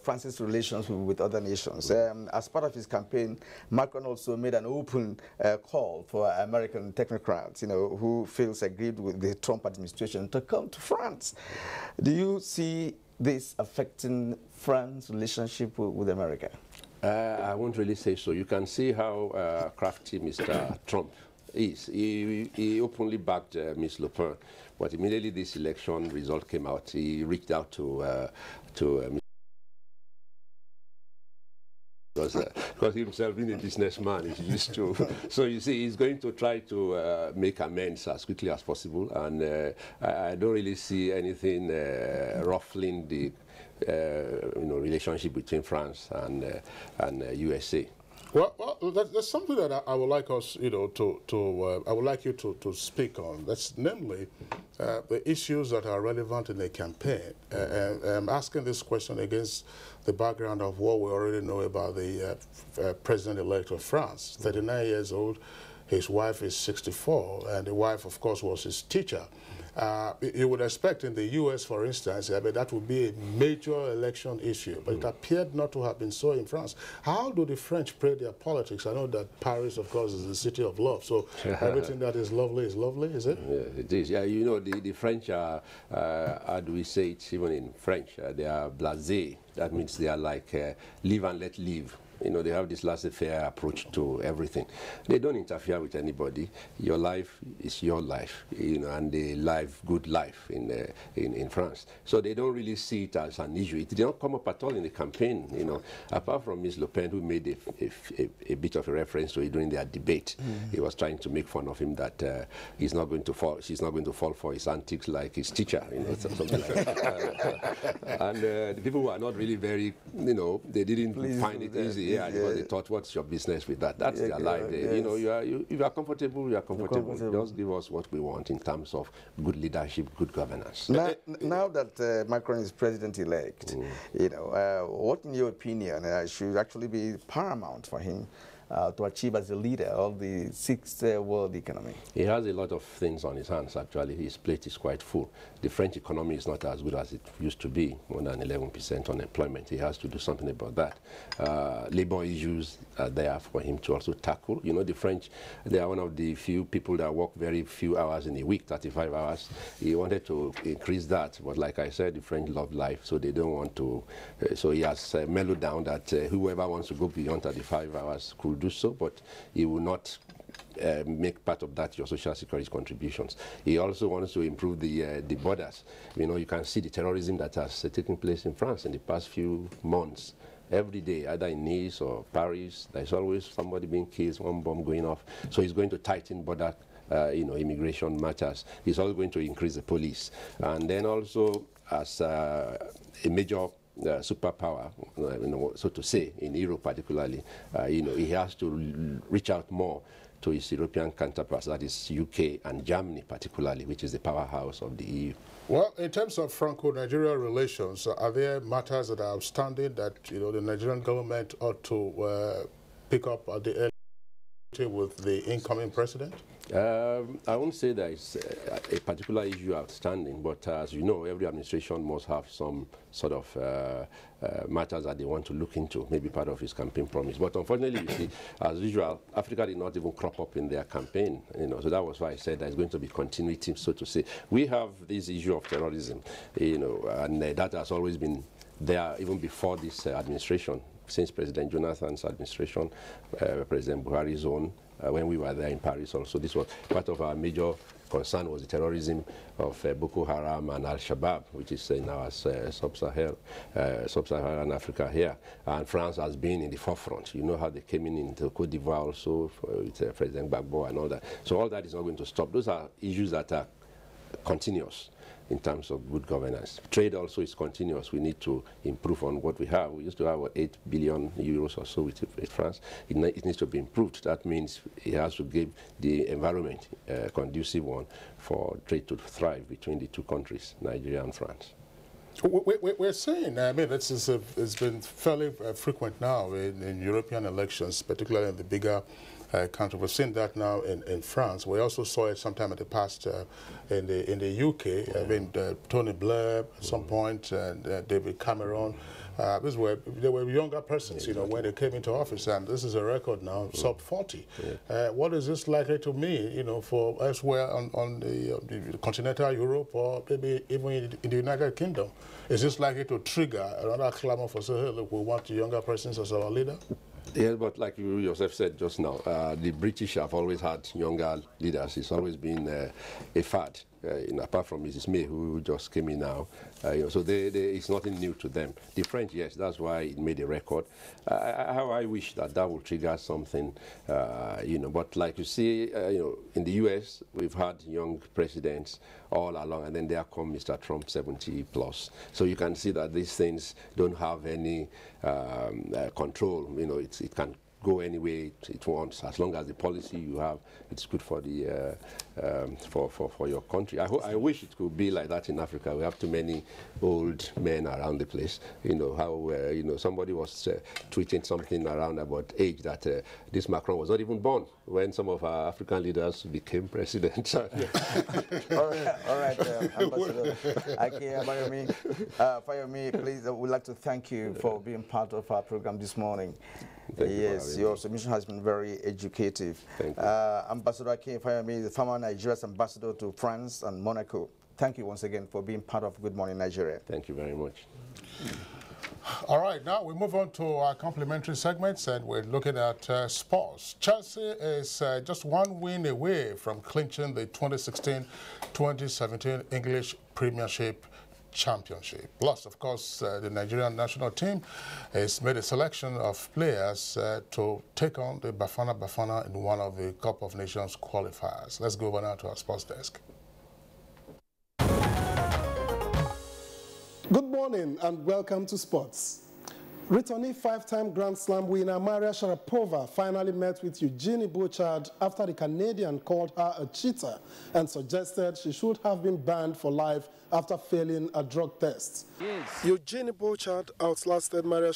France's relations with other nations. As part of his campaign, Macron also made an open call for American technocrats, who feels aggrieved with the Trump administration to come to France. Do you see this affecting France's relationship with America? I won't really say so. You can see how crafty Mr. Trump is. He openly backed Ms. Le Pen, but immediately this election result came out, he reached out to because himself being a businessman is used to. So you see, he's going to try to make amends as quickly as possible, and I don't really see anything ruffling the relationship between France and USA. Well, there's something that I would like us, I would like you to speak on. That's namely the issues that are relevant in the campaign. I'm asking this question against the background of what we already know about the president-elect of France, 39 years old. His wife is 64, and the wife, of course, was his teacher. You would expect in the U.S., for instance, that would be a major election issue, but it appeared not to have been so in France. How do the French play their politics? I know that Paris, of course, is the city of love, so everything that is lovely, is it? Yeah, it is. Yeah, the French are, how do we say it, even in French, they are blasé. That means they are like live and let live. They have this laissez-faire approach to everything. They don't interfere with anybody. Your life is your life, and they live good life in France. So they don't really see it as an issue. It did not come up at all in the campaign, apart from Ms. Le Pen, who made a bit of a reference to it during their debate. He was trying to make fun of him that she's not going to fall for his antics like his teacher, something like that. And the people who are not really very, they didn't find it easy. Yeah, because they thought, what's your business with that? That's their life. If you are comfortable, you are comfortable. Just give us what we want in terms of good leadership, good governance. Now that Macron is president-elect, what, in your opinion, should actually be paramount for him to achieve as a leader of the sixth world economy? He has a lot of things on his hands, actually. His plate is quite full. The French economy is not as good as it used to be, more than 11% unemployment. He has to do something about that. Labor issues are there for him to also tackle. The French, they are one of the few people that work very few hours in a week, 35 hours. He wanted to increase that, but like I said, the French love life, so they don't want to. So he has mellowed down that whoever wants to go beyond 35 hours could do so, but he will not make part of that your social security contributions. He also wants to improve the borders. You can see the terrorism that has taken place in France in the past few months. Every day, either in Nice or Paris, there's always somebody being killed, one bomb going off. So he's going to tighten border immigration matters. He's also going to increase the police. And then also, as a major superpower, so to say, in Europe particularly, he has to reach out more to his European counterparts, that is UK and Germany particularly, which is the powerhouse of the EU. Well, in terms of Franco-Nigerian relations, are there matters that are outstanding that the Nigerian government ought to pick up at the early with the incoming president? I won't say that it's a particular issue outstanding, but as you know, every administration must have some sort of matters that they want to look into, maybe part of his campaign promise. But unfortunately, you see, as usual, Africa did not even crop up in their campaign, so that was why I said there's going to be continuity, so to say. We have this issue of terrorism, and that has always been there even before this administration, since President Jonathan's administration, President Buhari's own, when we were there in Paris also. This was part of our major concern, was the terrorism of Boko Haram and Al-Shabaab, which is in our sub-Saharan Africa here. And France has been in the forefront. You know how they came into Cote d'Ivoire also with President Gbagbo and all that. So all that is not going to stop. Those are issues that are continuous in terms of good governance. Trade also is continuous. We need to improve on what we have. We used to have 8 billion euros or so with France. It needs to be improved. That means it has to give the environment a conducive one for trade to thrive between the two countries, Nigeria and France. We're seeing, I mean, it's been fairly frequent now in European elections, particularly in the bigger country. We've seen that now in France. We also saw it sometime in the past in the UK. I mean, Tony Blair at some point and David Cameron. They were younger persons, you know, when they came into office, and this is a record now, sub 40. What is this likely to mean, you know, for elsewhere on the continental Europe or maybe even in the United Kingdom? Is this likely to trigger another clamor for, say, hey, look, we want younger persons as our leader? Yes, but like you yourself said just now, the British have always had younger leaders. It's always been a fad. You know, apart from Mrs. May, who just came in now, you know, so it's nothing new to them. The French, yes, that's why it made a record. How I wish that will trigger something, you know. But like you see, you know, in the U.S., we've had young presidents all along, and then there come Mr. Trump, 70 plus. So you can see that these things don't have any control. You know, it can go any way it wants, as long as the policy you have, it's good for the for your country. I wish it could be like that in Africa. We have too many old men around the place. You know how you know, somebody was tweeting something around about age that this Macron was not even born when some of our African leaders became president. all right, Ambassador Ake Fayomi, please, I would like to thank you for being part of our program this morning. Yes, your submission has been very educative. Thank you. Ambassador Ake Fayomi, the former Nigeria's ambassador to France and Monaco. Thank you once again for being part of Good Morning Nigeria. Thank you very much. All right, now we move on to our complimentary segments, and we're looking at sports. Chelsea is just one win away from clinching the 2016-2017 English Premiership Championship. Plus, of course, the Nigerian national team has made a selection of players to take on the Bafana in one of the Cup of Nations qualifiers. Let's go over now to our sports desk. Good morning and welcome to sports. Returning five-time Grand Slam winner Maria Sharapova finally met with Eugenie Bouchard after the Canadian called her a cheater and suggested she should have been banned for life after failing a drug test. Eugenie Bouchard outlasted Maria